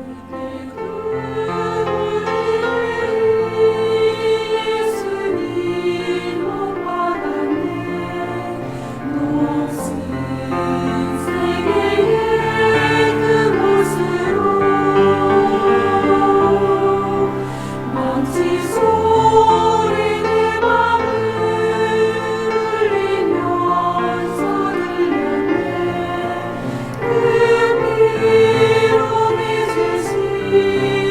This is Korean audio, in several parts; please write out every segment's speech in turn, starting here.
그 피로 빚으신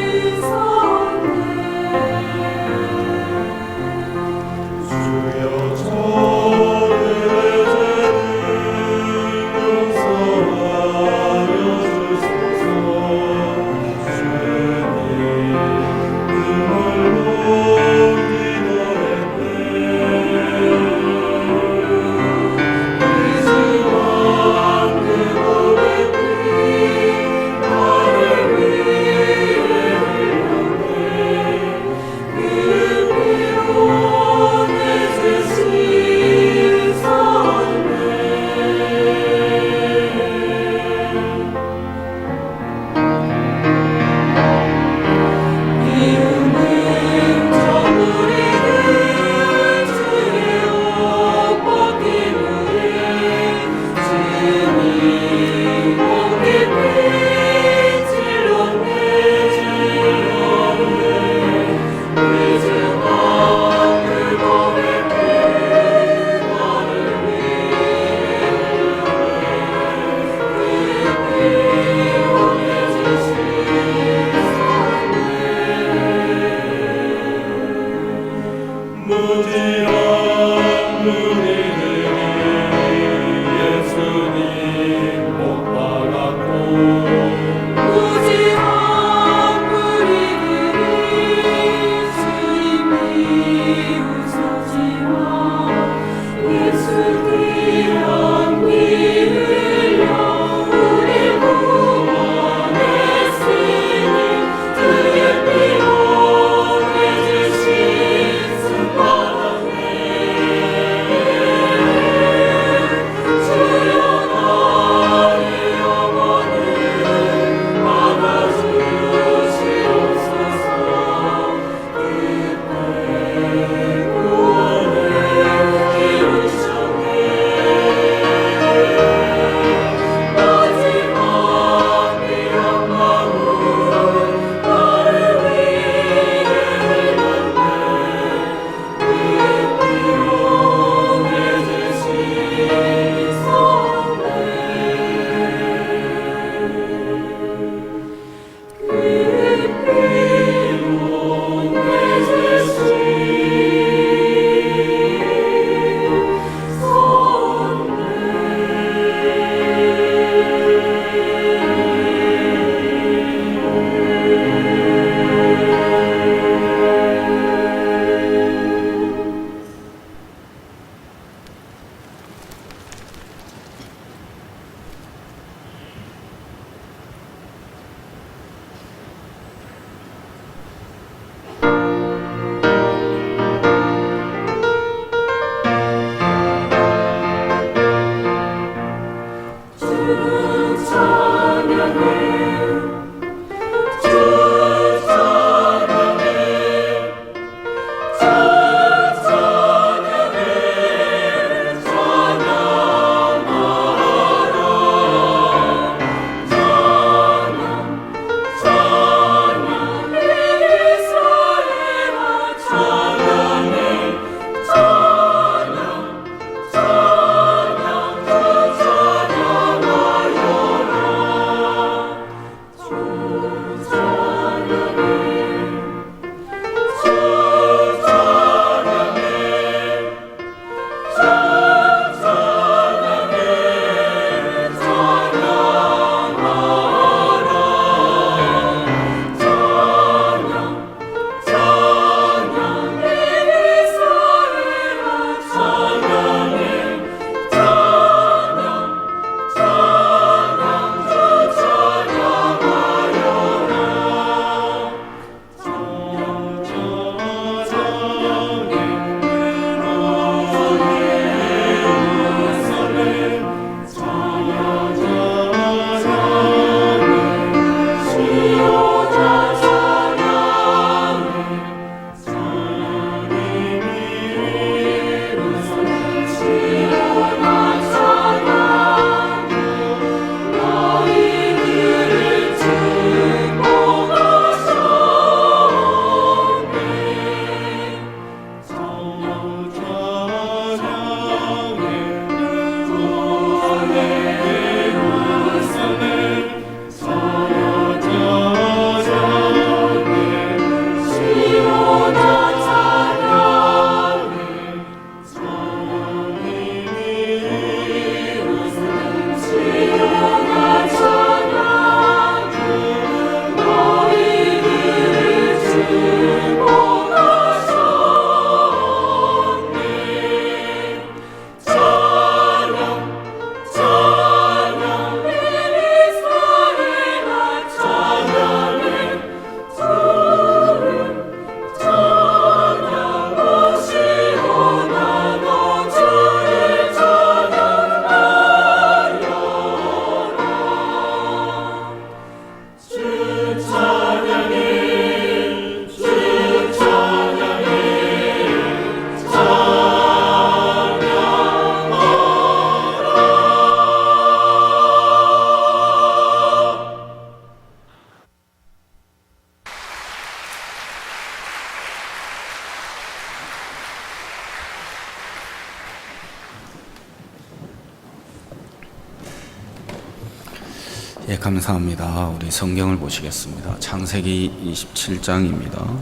예, 감사합니다. 우리 성경을 보시겠습니다. 창세기 27장입니다.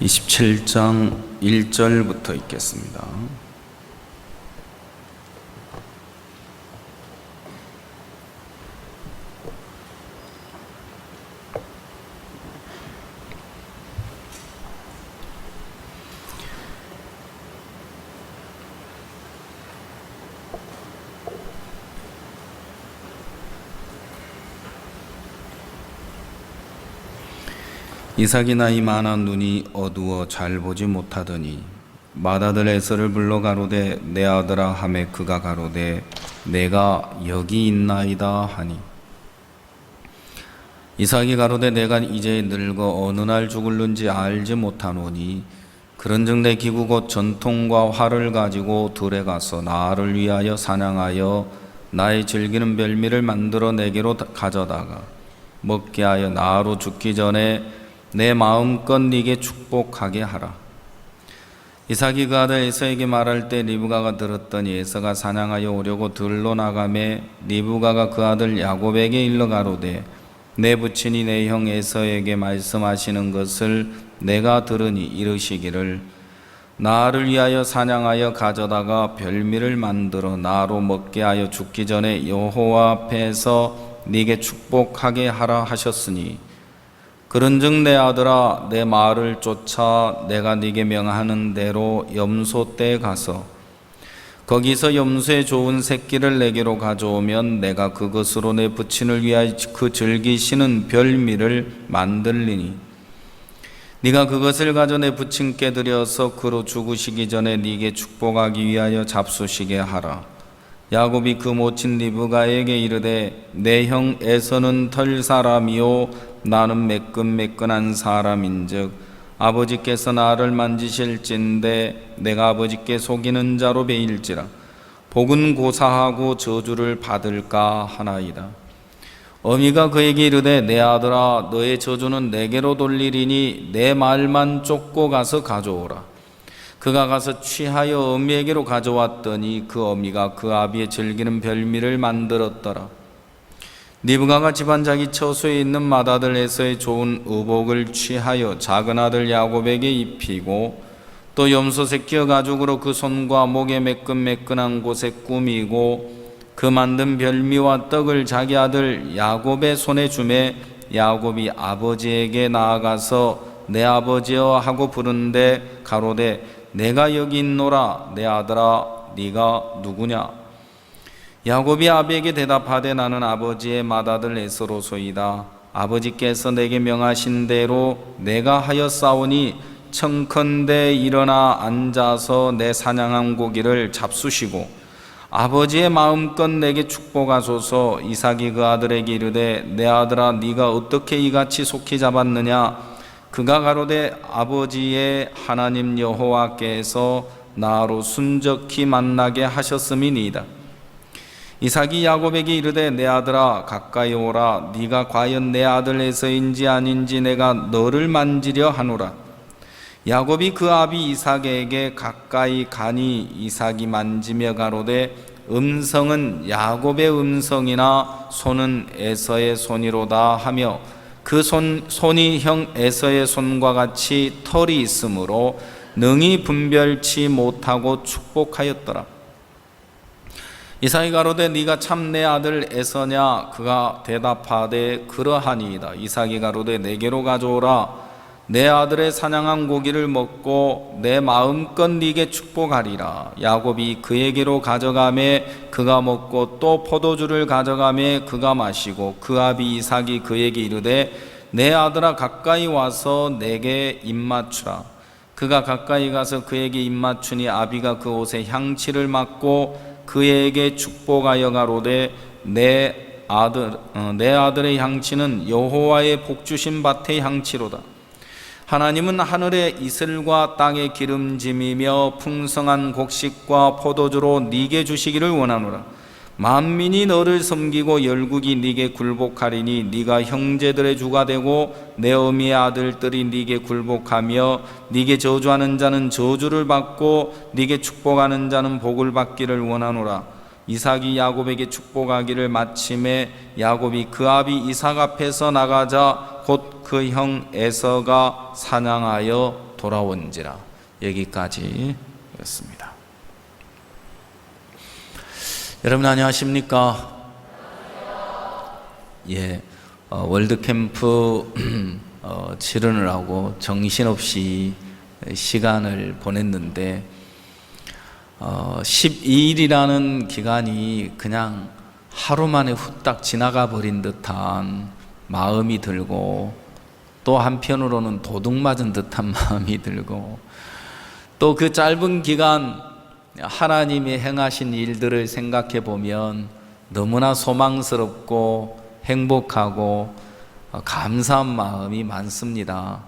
(27장) 1절부터 읽겠습니다. 이삭이 나이 많아 눈이 어두워 잘 보지 못하더니 맏아들 에서를 불러 가로되 내 아들아 하매 그가 가로되 내가 여기 있나이다 하니 이삭이 가로되 내가 이제 늙어 어느 날 죽을는지 알지 못하노니 그런즉 내 기구 곧 전통과 활을 가지고 들에 가서 나를 위하여 사냥하여 나의 즐기는 별미를 만들어 내게로 가져다가 먹게 하여 나로 죽기 전에 내 마음껏 네게 축복하게 하라. 이삭이 그 아들 에서에게 말할 때 리브가가 들었더니 에서가 사냥하여 오려고 들로 나가매 리브가가 그 아들 야곱에게 일러 가로되 내 부친이 내 형 에서에게 말씀하시는 것을 내가 들으니 이르시기를 나를 위하여 사냥하여 가져다가 별미를 만들어 나로 먹게 하여 죽기 전에 여호와 앞에서 네게 축복하게 하라 하셨으니 그런즉 내 아들아 내 말을 쫓아 내가 네게 명하는 대로 염소떼에 가서 거기서 염소의 좋은 새끼를 내게로 가져오면 내가 그것으로 내 부친을 위하여 그 즐기시는 별미를 만들리니 네가 그것을 가져 내 부친께 드려서 그로 죽으시기 전에 네게 축복하기 위하여 잡수시게 하라. 야곱이 그 모친 리브가에게 이르되 내 형 에서는 털 사람이요 나는 매끈매끈한 사람인즉 아버지께서 나를 만지실진대 내가 아버지께 속이는 자로 베일지라 복은 고사하고 저주를 받을까 하나이다. 어미가 그에게 이르되 내 아들아 너의 저주는 내게로 돌리리니 내 말만 쫓고 가서 가져오라. 그가 가서 취하여 어미에게로 가져왔더니 그 어미가 그 아비의 즐기는 별미를 만들었더라. 리브가가 집안 자기 처소에 있는 맏아들 에서의 좋은 의복을 취하여 작은 아들 야곱에게 입히고 또 염소 새끼의 가죽으로 그 손과 목에 매끈매끈한 곳에 꾸미고 그 만든 별미와 떡을 자기 아들 야곱의 손에 주매 야곱이 아버지에게 나아가서 내 아버지여 하고 부른데 가로되 내가 여기 있노라. 내 아들아 네가 누구냐? 야곱이 아비에게 대답하되 나는 아버지의 맏아들 에서로소이다. 아버지께서 내게 명하신 대로 내가 하였사오니 청컨대 일어나 앉아서 내 사냥한 고기를 잡수시고 아버지의 마음껏 내게 축복하소서. 이삭이 그 아들에게 이르되 내 아들아 네가 어떻게 이같이 속히 잡았느냐? 그가 가로되 아버지의 하나님 여호와께서 나로 순적히 만나게 하셨음이니이다. 이삭이 야곱에게 이르되 내 아들아 가까이 오라. 네가 과연 내 아들 에서인지 아닌지 내가 너를 만지려 하노라. 야곱이 그 아비 이삭에게 가까이 가니 이삭이 만지며 가로되 음성은 야곱의 음성이나 손은 에서의 손이로다 하며 그 손이 형 에서의 손과 같이 털이 있으므로 능히 분별치 못하고 축복하였더라. 이삭이 가로되 네가 참 내 아들 에서냐? 그가 대답하되 그러하니이다. 이삭이 가로되 내게로 가져오라. 내 아들의 사냥한 고기를 먹고 내 마음껏 네게 축복하리라. 야곱이 그에게로 가져가매 그가 먹고 또 포도주를 가져가매 그가 마시고 그 아비 이삭이 그에게 이르되 내 아들아 가까이 와서 내게 입맞추라. 그가 가까이 가서 그에게 입맞추니 아비가 그 옷에 향취를 맡고 그에게 축복하여 가로되 내 아들의 향취는 여호와의 복주신 밭의 향취로다. 하나님은 하늘의 이슬과 땅의 기름짐이며 풍성한 곡식과 포도주로 네게 주시기를 원하노라. 만민이 너를 섬기고 열국이 네게 굴복하리니 네가 형제들의 주가 되고 내 어미의 아들들이 네게 굴복하며 네게 저주하는 자는 저주를 받고 네게 축복하는 자는 복을 받기를 원하노라. 이삭이 야곱에게 축복하기를 마침에 야곱이 그 아비 이삭 앞에서 나가자 곧 그 형 에서가 사냥하여 돌아온지라. 여기까지였습니다. 여러분 안녕하십니까? 예, 월드캠프 치르느라고 정신없이 시간을 보냈는데 12일이라는 기간이 그냥 하루 만에 후딱 지나가 버린 듯한 마음이 들고, 또 한편으로는 도둑 맞은 듯한 마음이 들고, 또 그 짧은 기간 하나님이 행하신 일들을 생각해 보면 너무나 소망스럽고 행복하고 감사한 마음이 많습니다.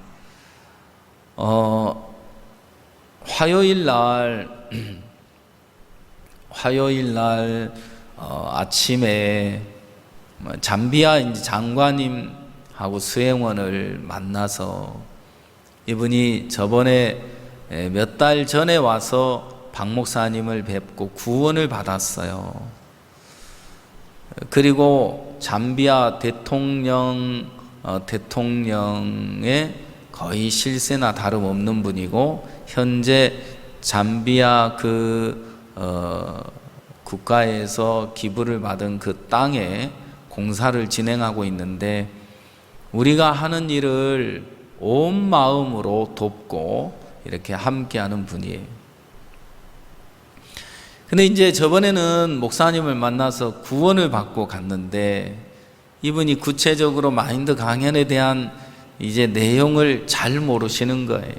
화요일 날 아침에 잠비아 장관님하고 수행원을 만나서, 이분이 저번에 몇 달 전에 와서 박 목사님을 뵙고 구원을 받았어요. 그리고 잠비아 대통령의 거의 실세나 다름없는 분이고, 현재 잠비아 국가에서 기부를 받은 그 땅에 공사를 진행하고 있는데, 우리가 하는 일을 온 마음으로 돕고 이렇게 함께하는 분이에요. 근데 이제 저번에는 목사님을 만나서 구원을 받고 갔는데, 이분이 구체적으로 마인드 강연에 대한 이제 내용을 잘 모르시는 거예요.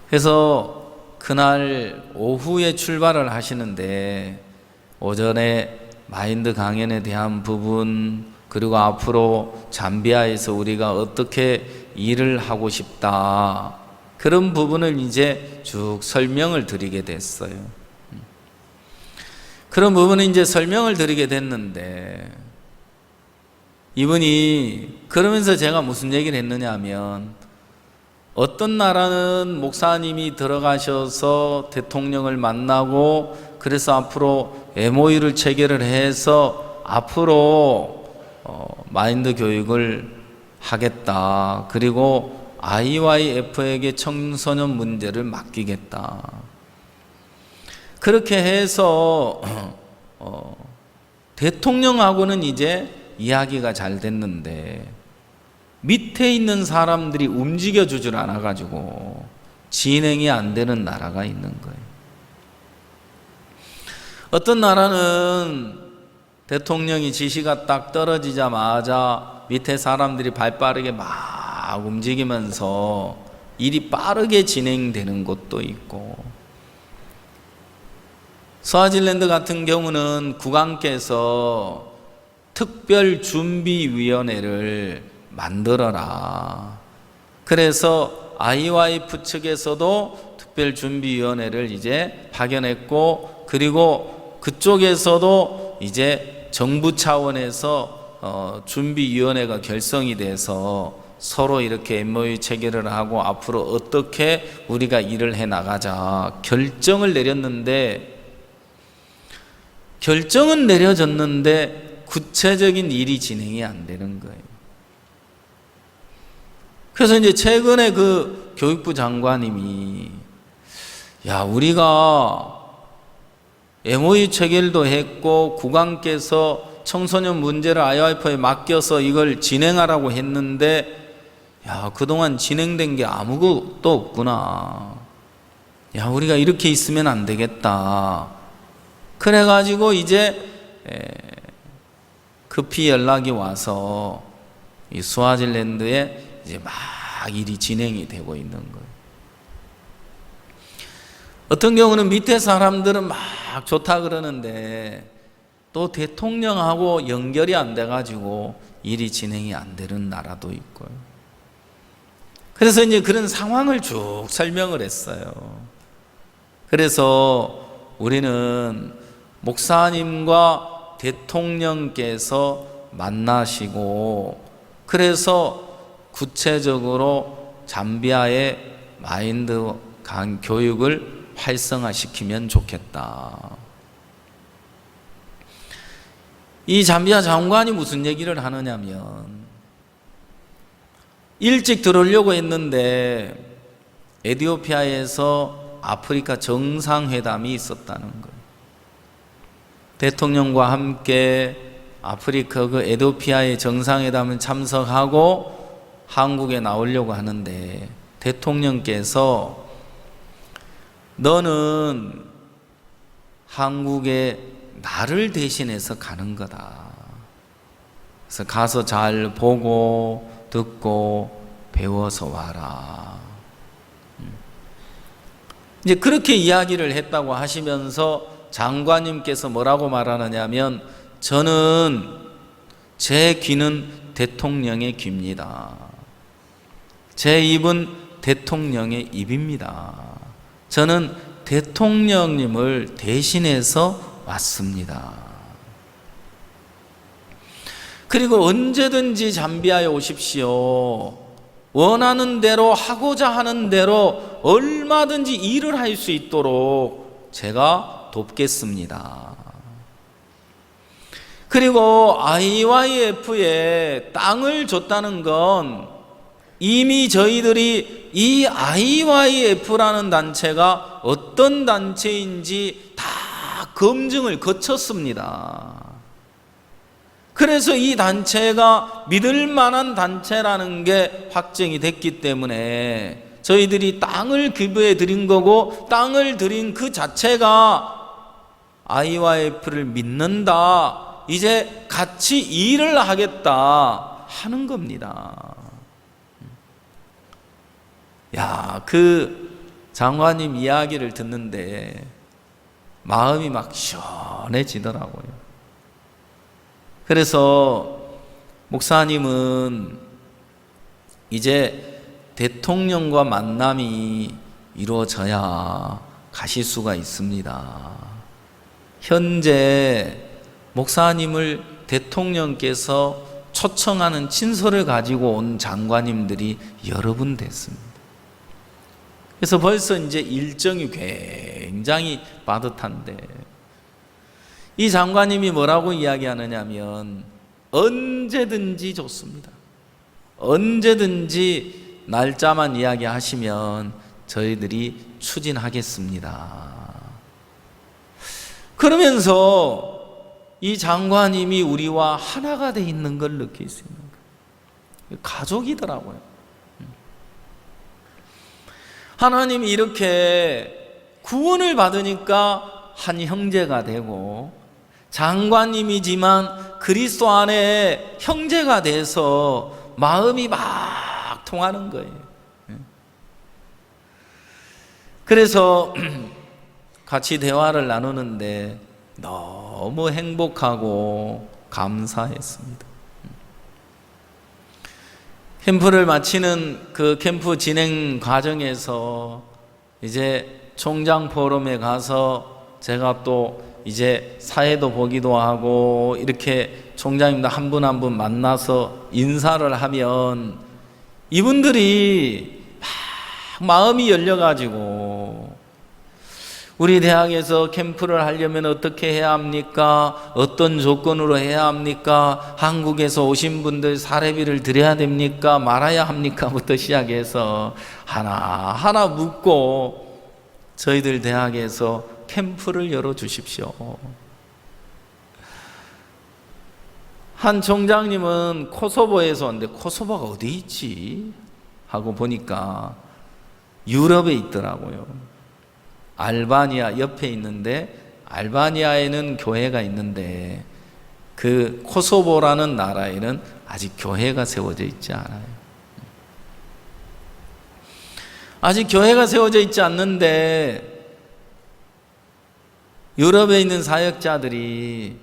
그래서 그날 오후에 출발을 하시는데, 오전에 마인드 강연에 대한 부분, 그리고 앞으로 잠비아에서 우리가 어떻게 일을 하고 싶다, 그런 부분을 이제 쭉 설명을 드리게 됐어요. 그런 부분을 이제 설명을 드리게 됐는데, 이분이 그러면서 제가 무슨 얘기를 했느냐 하면, 어떤 나라는 목사님이 들어가셔서 대통령을 만나고, 그래서 앞으로 MOU를 체결을 해서 앞으로 마인드 교육을 하겠다, 그리고 IYF에게 청소년 문제를 맡기겠다, 그렇게 해서 대통령하고는 이제 이야기가 잘 됐는데, 밑에 있는 사람들이 움직여 주질 않아 가지고 진행이 안 되는 나라가 있는 거예요. 어떤 나라는 대통령이 지시가 딱 떨어지자마자 밑에 사람들이 발빠르게 막 움직이면서 일이 빠르게 진행되는 곳도 있고, 스와질랜드 같은 경우는 국왕께서 특별준비위원회를 만들어라, 그래서 IYF 측에서도 특별준비위원회를 이제 파견했고, 그리고 그쪽에서도 이제 정부 차원에서 준비위원회가 결성이 돼서 서로 이렇게 MOU 체결을 하고 앞으로 어떻게 우리가 일을 해 나가자 결정을 내렸는데, 결정은 내려졌는데 구체적인 일이 진행이 안 되는 거예요. 그래서 이제 최근에 그 교육부 장관님이, 야, 우리가 MOU 체결도 했고 국왕께서 청소년 문제를 IYF에 맡겨서 이걸 진행하라고 했는데, 야, 그동안 진행된 게 아무것도 없구나. 야, 우리가 이렇게 있으면 안 되겠다. 그래가지고 이제 급히 연락이 와서 이 스와질랜드에 이제 막 일이 진행이 되고 있는 거예요. 어떤 경우는 밑에 사람들은 막 좋다 그러는데 또 대통령하고 연결이 안 돼가지고 일이 진행이 안 되는 나라도 있고요. 그래서 이제 그런 상황을 쭉 설명을 했어요. 그래서 우리는 목사님과 대통령께서 만나시고, 그래서 구체적으로 잠비아의 마인드 교육을 활성화시키면 좋겠다. 이 잠비아 장관이 무슨 얘기를 하느냐면, 일찍 들어오려고 했는데 에티오피아에서 아프리카 정상회담이 있었다는 거예요. 대통령과 함께 아프리카 그 에티오피아의 정상회담을 참석하고 한국에 나오려고 하는데, 대통령께서 너는 한국에 나를 대신해서 가는 거다. 그래서 가서 잘 보고 듣고 배워서 와라. 이제 그렇게 이야기를 했다고 하시면서 장관님께서 뭐라고 말하느냐면, 저는 제 귀는 대통령의 귀입니다. 제 입은 대통령의 입입니다. 저는 대통령님을 대신해서 왔습니다. 그리고 언제든지 잠비아에 오십시오. 원하는 대로, 하고자 하는 대로 얼마든지 일을 할 수 있도록 제가 돕겠습니다. 그리고 IYF에 땅을 줬다는 건 이미 저희들이 이 IYF라는 단체가 어떤 단체인지 다 검증을 거쳤습니다. 그래서 이 단체가 믿을 만한 단체라는 게 확정이 됐기 때문에 저희들이 땅을 기부해 드린 거고, 땅을 드린 그 자체가 IYF를 믿는다, 이제 같이 일을 하겠다 하는 겁니다. 야, 그 장관님 이야기를 듣는데 마음이 막 시원해지더라고요. 그래서 목사님은 이제 대통령과 만남이 이루어져야 가실 수가 있습니다. 현재 목사님을 대통령께서 초청하는 친서를 가지고 온 장관님들이 여러 분 됐습니다. 그래서 벌써 이제 일정이 굉장히 빠듯한데, 이 장관님이 뭐라고 이야기하느냐면, 언제든지 좋습니다. 언제든지 날짜만 이야기하시면 저희들이 추진하겠습니다. 그러면서 이 장관님이 우리와 하나가 돼 있는 걸 느낄 수 있는 거예요. 가족이더라고요. 하나님이 이렇게 구원을 받으니까 한 형제가 되고, 장관님이지만 그리스도 안에 형제가 돼서 마음이 막 통하는 거예요. 그래서 같이 대화를 나누는데 너무 행복하고 감사했습니다. 캠프를 마치는 그 캠프 진행 과정에서 이제 총장 포럼에 가서 제가 또 이제 사회도 보기도 하고, 이렇게 총장님들 한 분 한 분 만나서 인사를 하면 이분들이 막 마음이 열려가지고, 우리 대학에서 캠프를 하려면 어떻게 해야 합니까? 어떤 조건으로 해야 합니까? 한국에서 오신 분들 사례비를 드려야 됩니까? 말아야 합니까? 부터 시작해서 하나하나 묻고, 저희들 대학에서 캠프를 열어주십시오. 한 총장님은 코소보에서 왔는데, 코소보가 어디 있지? 하고 보니까 유럽에 있더라고요. 알바니아 옆에 있는데, 알바니아에는 교회가 있는데 그 코소보라는 나라에는 아직 교회가 세워져 있지 않아요. 아직 교회가 세워져 있지 않는데 유럽에 있는 사역자들이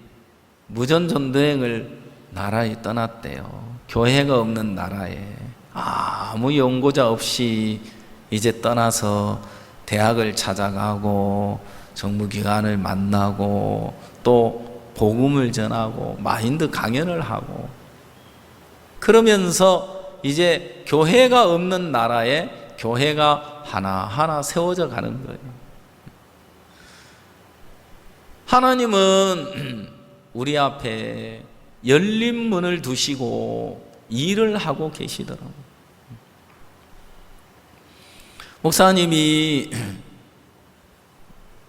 무전전도행을 나라에 떠났대요. 교회가 없는 나라에 아무 연고자 없이 이제 떠나서 대학을 찾아가고 정부기관을 만나고 또 복음을 전하고 마인드 강연을 하고 그러면서 이제 교회가 없는 나라에 교회가 하나하나 세워져 가는 거예요. 하나님은 우리 앞에 열린 문을 두시고 일을 하고 계시더라고요. 목사님이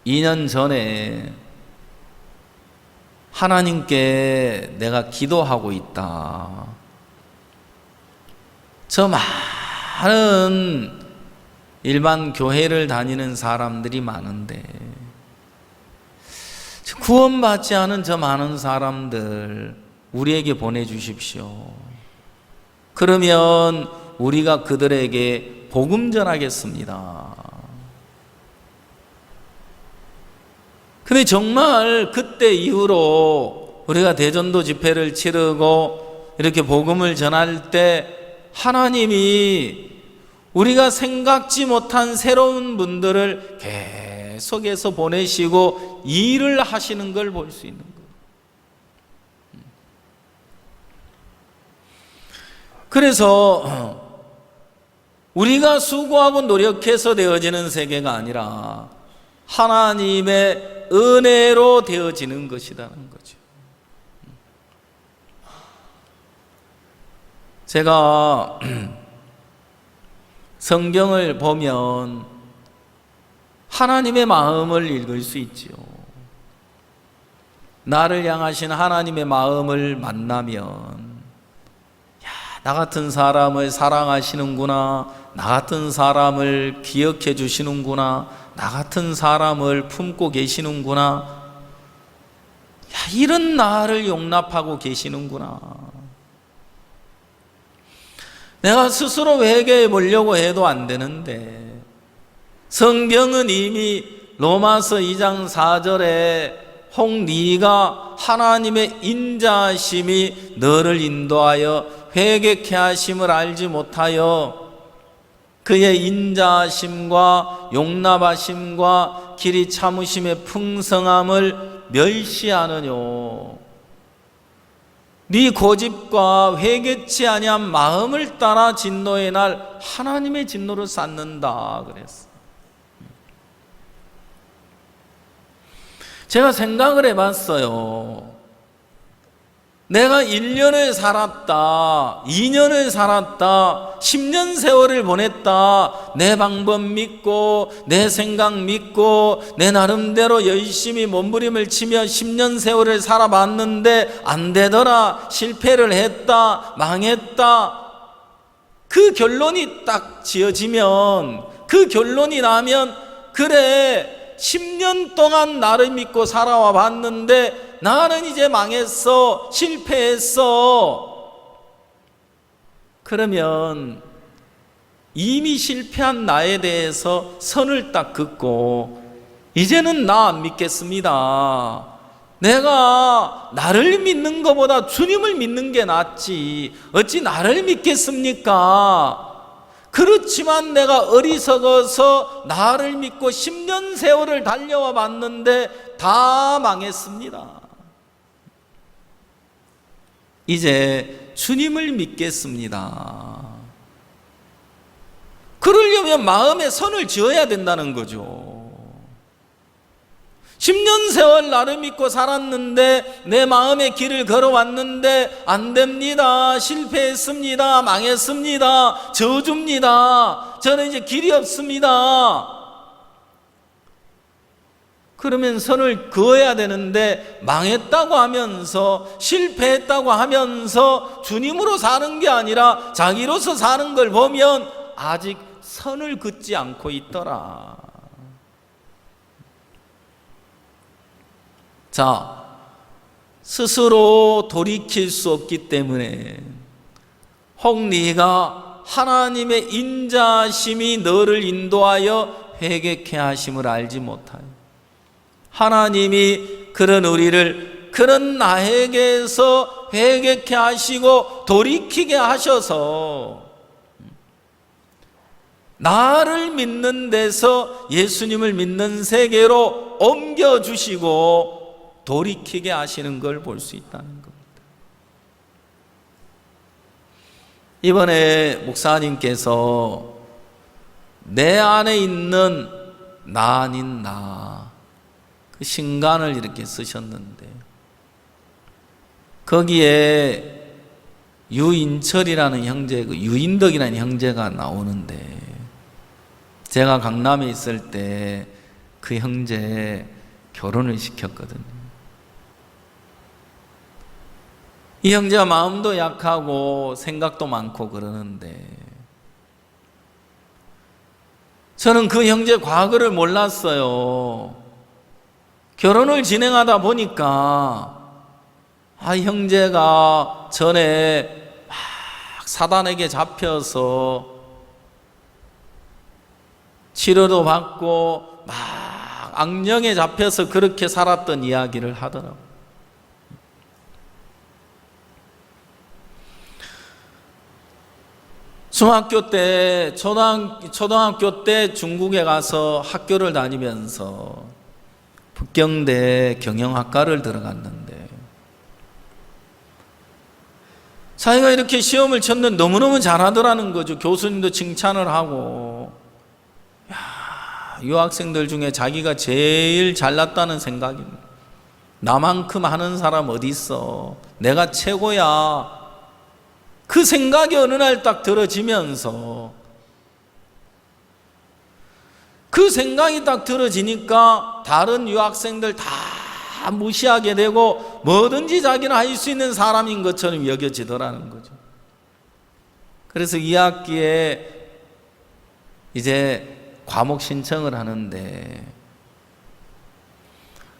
2년 전에 하나님께 내가 기도하고 있다. 저 많은 일반 교회를 다니는 사람들이 많은데 구원받지 않은 저 많은 사람들 우리에게 보내주십시오. 그러면 우리가 그들에게 복음 전하겠습니다. 근데 정말 그때 이후로 우리가 대전도 집회를 치르고 이렇게 복음을 전할 때 하나님이 우리가 생각지 못한 새로운 분들을 계속해서 보내시고 일을 하시는 걸 볼 수 있는 거예요. 그래서 우리가 수고하고 노력해서 되어지는 세계가 아니라 하나님의 은혜로 되어지는 것이라는 거죠. 제가 성경을 보면 하나님의 마음을 읽을 수 있지요. 나를 향하신 하나님의 마음을 만나면 나 같은 사람을 사랑하시는구나, 나 같은 사람을 기억해 주시는구나, 나 같은 사람을 품고 계시는구나, 이런 나를 용납하고 계시는구나. 내가 스스로 회개해 보려고 해도 안 되는데 성경은 이미 로마서 2장 4절에 혹 네가 하나님의 인자하심이 너를 인도하여 회개케 하심을 알지 못하여 그의 인자하심과 용납하심과 길이 참으심의 풍성함을 멸시하느뇨. 네 고집과 회개치 아니한 마음을 따라 진노의 날 하나님의 진노를 쌓는다 그랬어. 제가 생각을 해봤어요. 내가 1년을 살았다, 2년을 살았다, 10년 세월을 보냈다, 내 방법 믿고 내 생각 믿고 내 나름대로 열심히 몸부림을 치며 10년 세월을 살아봤는데 안 되더라, 실패를 했다, 망했다. 그 결론이 딱 지어지면, 그 결론이 나면 그래 10년 동안 나를 믿고 살아와 봤는데 나는 이제 망했어, 실패했어. 그러면 이미 실패한 나에 대해서 선을 딱 긋고 이제는 나 안 믿겠습니다. 내가 나를 믿는 것보다 주님을 믿는 게 낫지 어찌 나를 믿겠습니까? 그렇지만 내가 어리석어서 나를 믿고 10년 세월을 달려와 봤는데 다 망했습니다. 이제 주님을 믿겠습니다. 그러려면 마음에 선을 지어야 된다는 거죠. 10년 세월 나를 믿고 살았는데 내 마음의 길을 걸어왔는데 안 됩니다, 실패했습니다, 망했습니다, 저주입니다, 저는 이제 길이 없습니다. 그러면 선을 그어야 되는데 망했다고 하면서 실패했다고 하면서 주님으로 사는 게 아니라 자기로서 사는 걸 보면 아직 선을 긋지 않고 있더라. 자, 스스로 돌이킬 수 없기 때문에 혹 네가 하나님의 인자하심이 너를 인도하여 회개케 하심을 알지 못하여, 하나님이 그런 우리를 그런 나에게서 회개케 하시고 돌이키게 하셔서 나를 믿는 데서 예수님을 믿는 세계로 옮겨주시고 돌이키게 하시는 걸 볼 수 있다는 겁니다. 이번에 목사님께서 내 안에 있는 나 아닌 나, 그 신간을 이렇게 쓰셨는데, 거기에 유인철이라는 형제, 그 유인덕이라는 형제가 나오는데, 제가 강남에 있을 때 그 형제 결혼을 시켰거든요. 이 형제가 마음도 약하고 생각도 많고 그러는데, 저는 그 형제 과거를 몰랐어요. 결혼을 진행하다 보니까 형제가 전에 막 사단에게 잡혀서 치료도 받고 막 악령에 잡혀서 그렇게 살았던 이야기를 하더라고요. 중학교 때, 초등학교 때 중국에 가서 학교를 다니면서 북경대 경영학과를 들어갔는데, 자기가 이렇게 시험을 쳤는데 너무너무 잘하더라는 거죠. 교수님도 칭찬을 하고, 유학생들 중에 자기가 제일 잘났다는 생각입니다. 나만큼 하는 사람 어디 있어? 내가 최고야. 그 생각이 어느 날 딱 들어지면서, 그 생각이 딱 들어지니까 다른 유학생들 다 무시하게 되고 뭐든지 자기는 할 수 있는 사람인 것처럼 여겨지더라는 거죠. 그래서 2학기에 이제 과목 신청을 하는데,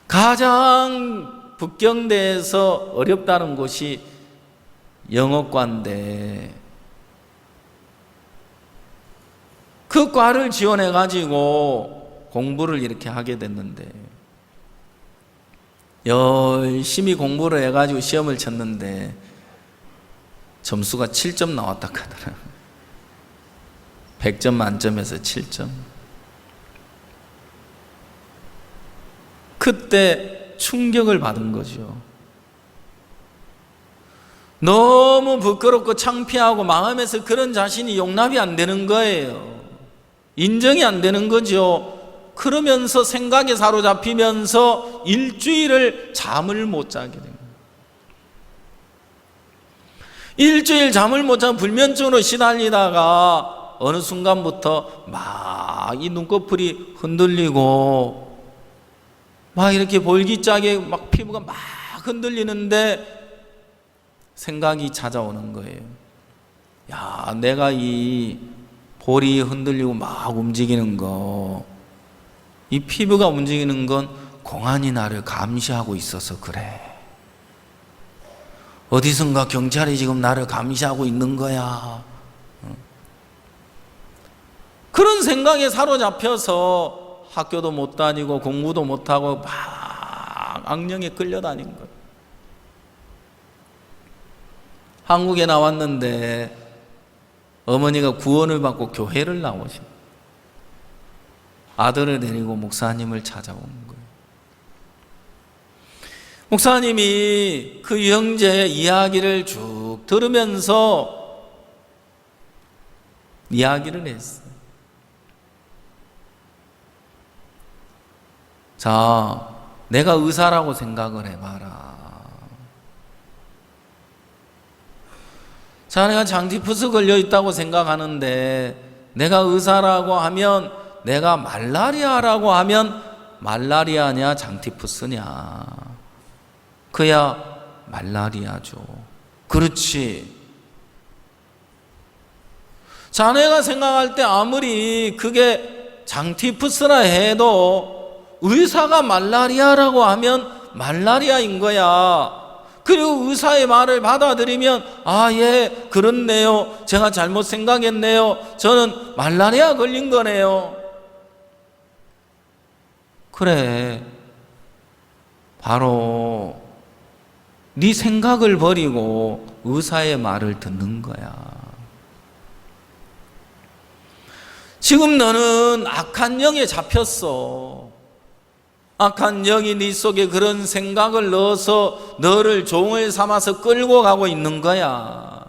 가장 북경대에서 어렵다는 곳이 영어과인데, 그 과를 지원해 가지고 공부를 이렇게 하게 됐는데, 열심히 공부를 해 가지고 시험을 쳤는데 점수가 7점 나왔다 하더라고요. 100점 만점에서 7점. 그때 충격을 받은 거죠. 너무 부끄럽고 창피하고 마음에서 그런 자신이 용납이 안 되는 거예요. 인정이 안 되는 거죠. 그러면서 생각에 사로잡히면서 일주일을 잠을 못 자게 됩니다. 일주일 잠을 못 자고 불면증으로 시달리다가 어느 순간부터 막 이 눈꺼풀이 흔들리고 막 이렇게 볼기짝에 막 피부가 막 흔들리는데 생각이 찾아오는 거예요. 야, 내가 이 볼이 흔들리고 막 움직이는 거, 이 피부가 움직이는 건 공안이 나를 감시하고 있어서 그래. 어디선가 경찰이 지금 나를 감시하고 있는 거야. 그런 생각에 사로잡혀서 학교도 못 다니고 공부도 못하고 막 악령에 끌려다닌 거예요. 한국에 나왔는데 어머니가 구원을 받고 교회를 나오신 아들을 데리고 목사님을 찾아온 거예요. 목사님이 그 형제의 이야기를 쭉 들으면서 이야기를 했어요. 자, 내가 의사라고 생각을 해봐라. 자, 내가 장티푸스 걸려있다고 생각하는데, 내가 의사라고 하면, 내가 말라리아라고 하면 말라리아냐 장티푸스냐? 그야 말라리아죠. 그렇지. 자네가 생각할 때 아무리 그게 장티푸스라 해도 의사가 말라리아라고 하면 말라리아인 거야. 그리고 의사의 말을 받아들이면 예, 그렇네요. 제가 잘못 생각했네요. 저는 말라리아 걸린 거네요. 그래, 바로 네 생각을 버리고 의사의 말을 듣는 거야. 지금 너는 악한 영에 잡혔어. 악한 영이 네 속에 그런 생각을 넣어서 너를 종을 삼아서 끌고 가고 있는 거야.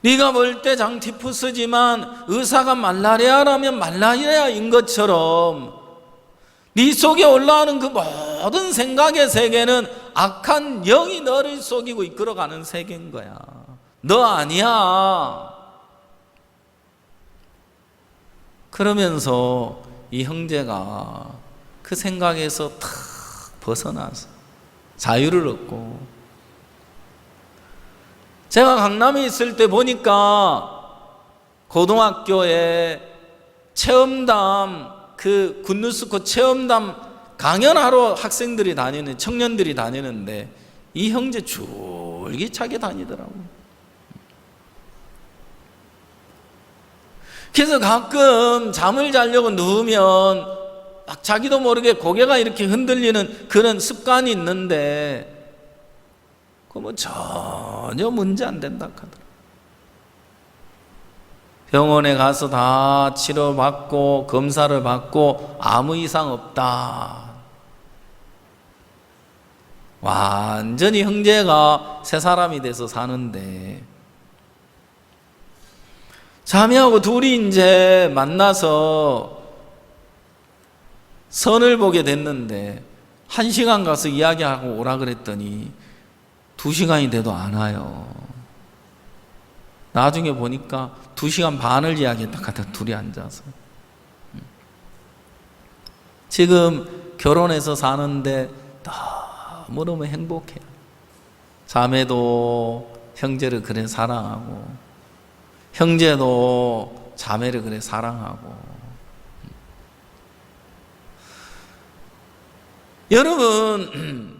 네가 볼 때 장티푸스지만 의사가 말라리아라면 말라리아인 것처럼 네 속에 올라오는 그 모든 생각의 세계는 악한 영이 너를 속이고 이끌어가는 세계인 거야. 너 아니야. 그러면서 이 형제가 그 생각에서 탁 벗어나서 자유를 얻고, 제가 강남에 있을 때 보니까 고등학교에 체험담, 그 굿뉴스코 체험담 강연하러 학생들이 다니는, 청년들이 다니는데 이 형제 줄기차게 다니더라고요. 그래서 가끔 잠을 자려고 누우면 막 자기도 모르게 고개가 이렇게 흔들리는 그런 습관이 있는데 그거 뭐 전혀 문제 안 된다 하더라고요. 병원에 가서 다 치료받고 검사를 받고 아무 이상 없다. 완전히 형제가 새 사람이 돼서 사는데, 자매하고 둘이 이제 만나서 선을 보게 됐는데 1시간 가서 이야기하고 오라 그랬더니 2시간이 돼도 안 와요. 나중에 보니까 2시간 반을 이야기했다 하더라고요. 둘이 앉아서. 지금 결혼해서 사는데 너무너무 행복해요. 자매도 형제를 그래 사랑하고, 형제도 자매를 그래 사랑하고. 여러분,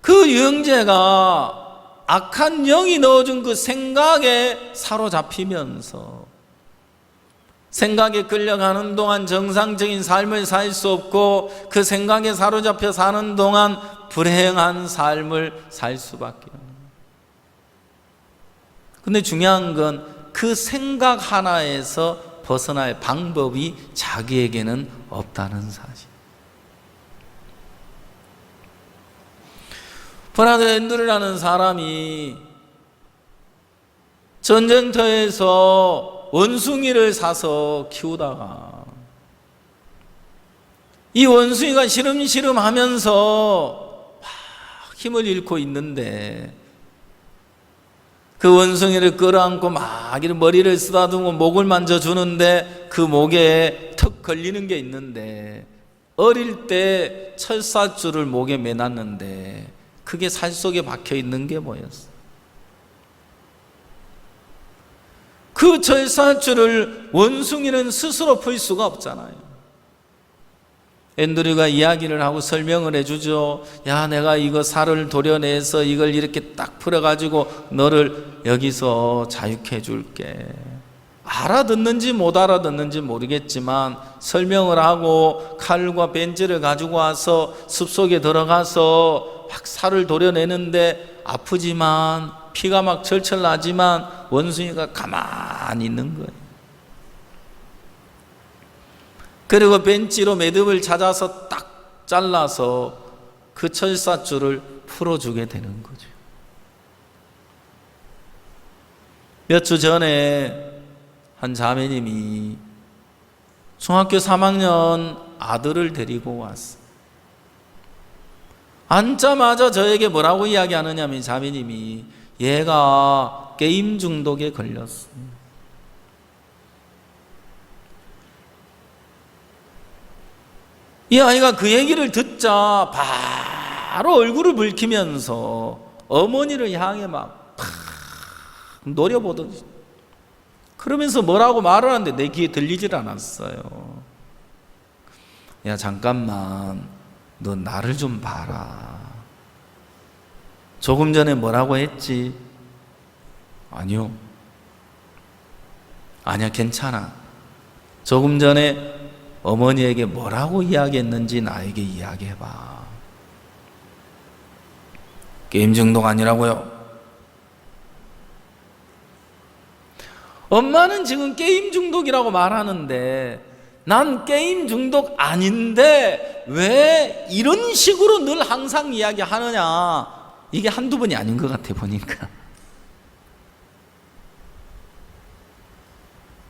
그 형제가 악한 영이 넣어준 그 생각에 사로잡히면서 생각에 끌려가는 동안 정상적인 삶을 살 수 없고, 그 생각에 사로잡혀 사는 동안 불행한 삶을 살 수밖에 없는. 근데 중요한 건 그 생각 하나에서 벗어날 방법이 자기에게는 없다는 사실. 버나드 앤드류라는 사람이 전쟁터에서 원숭이를 사서 키우다가 이 원숭이가 시름시름 하면서 막 힘을 잃고 있는데, 그 원숭이를 끌어안고 막 머리를 쓰다듬고 목을 만져주는데 그 목에 턱 걸리는 게 있는데, 어릴 때 철사줄을 목에 매놨는데 그게 살 속에 박혀 있는 게 뭐였어? 그 철사줄을 원숭이는 스스로 풀 수가 없잖아요. 앤드류가 이야기를 하고 설명을 해주죠. 야, 내가 이거 살을 도려내서 이걸 이렇게 딱 풀어가지고 너를 여기서 자유케 해줄게. 알아듣는지 못 알아듣는지 모르겠지만 설명을 하고 칼과 벤치를 가지고 와서 숲속에 들어가서 막 살을 도려내는데 아프지만 피가 막 철철 나지만 원숭이가 가만히 있는 거예요. 그리고 벤치로 매듭을 찾아서 딱 잘라서 그 철사줄을 풀어주게 되는 거죠. 몇 주 전에 한 자매님이 중학교 3학년 아들을 데리고 왔어요. 앉자마자 저에게 뭐라고 이야기하느냐면, 자매님이 얘가 게임 중독에 걸렸어요. 이 아이가 그 얘기를 듣자 바로 얼굴을 붉히면서 어머니를 향해 막 노려보더니, 그러면서 뭐라고 말을 하는데 내 귀에 들리질 않았어요. 야, 잠깐만, 너 나를 좀 봐라. 조금 전에 뭐라고 했지? 아니요. 아니야, 괜찮아. 조금 전에 어머니에게 뭐라고 이야기했는지 나에게 이야기해봐. 게임 중독 아니라고요? 엄마는 지금 게임 중독이라고 말하는데 난 게임 중독 아닌데 왜 이런 식으로 늘 항상 이야기하느냐. 이게 한두 번이 아닌 것 같아 보니까.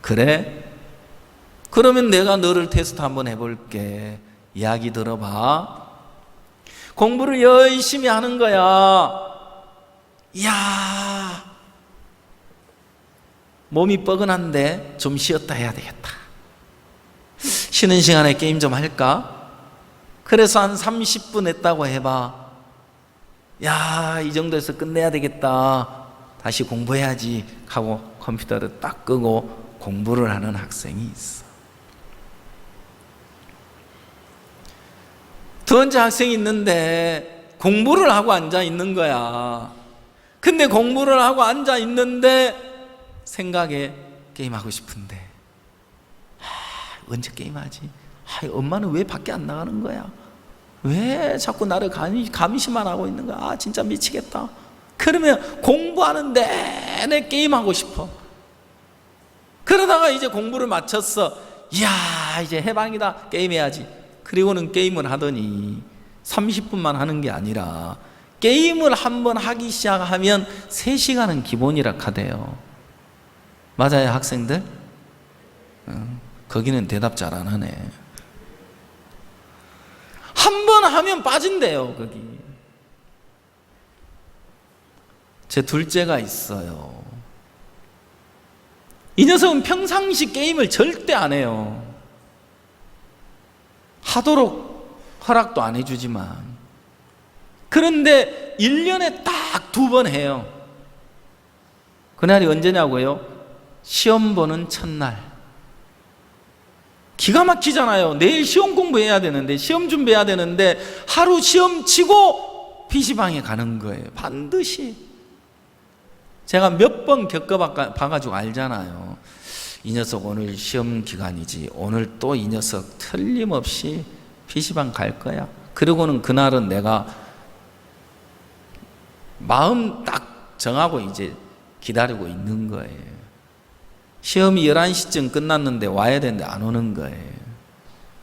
그래? 그러면 내가 너를 테스트 한번 해볼게. 이야기 들어봐. 공부를 열심히 하는 거야. 이야, 몸이 뻐근한데 좀 쉬었다 해야 되겠다. 쉬는 시간에 게임 좀 할까? 그래서 한 30분 했다고 해봐. 야, 이 정도에서 끝내야 되겠다. 다시 공부해야지 하고 컴퓨터를 딱 끄고 공부를 하는 학생이 있어. 두 번째 학생이 있는데 공부를 하고 앉아 있는 거야. 근데 공부를 하고 앉아 있는데 생각에 게임하고 싶은데 언제 게임하지? 엄마는 왜 밖에 안 나가는 거야? 왜 자꾸 나를 감시만 하고 있는 거야? 진짜 미치겠다. 그러면 공부하는 내내 게임하고 싶어. 그러다가 이제 공부를 마쳤어. 이야, 이제 해방이다. 게임해야지. 그리고는 게임을 하더니 30분만 하는 게 아니라 게임을 한번 하기 시작하면 3시간은 기본이라 하대요. 맞아요, 학생들? 거기는 대답 잘 안 하네. 한 번 하면 빠진대요, 거기. 제 둘째가 있어요. 이 녀석은 평상시 게임을 절대 안 해요. 하도록 허락도 안 해주지만. 그런데 1년에 딱 2번 해요. 그날이 언제냐고요? 시험 보는 첫날. 기가 막히잖아요. 내일 시험 공부해야 되는데, 시험 준비해야 되는데 하루 시험 치고 PC방에 가는 거예요. 반드시. 제가 몇 번 겪어봐가지고 알잖아요. 이 녀석 오늘 시험 기간이지. 오늘 또 이 녀석 틀림없이 PC방 갈 거야. 그리고는 그날은 내가 마음 딱 정하고 이제 기다리고 있는 거예요. 시험이 11시쯤 끝났는데 와야 되는데 안 오는 거예요.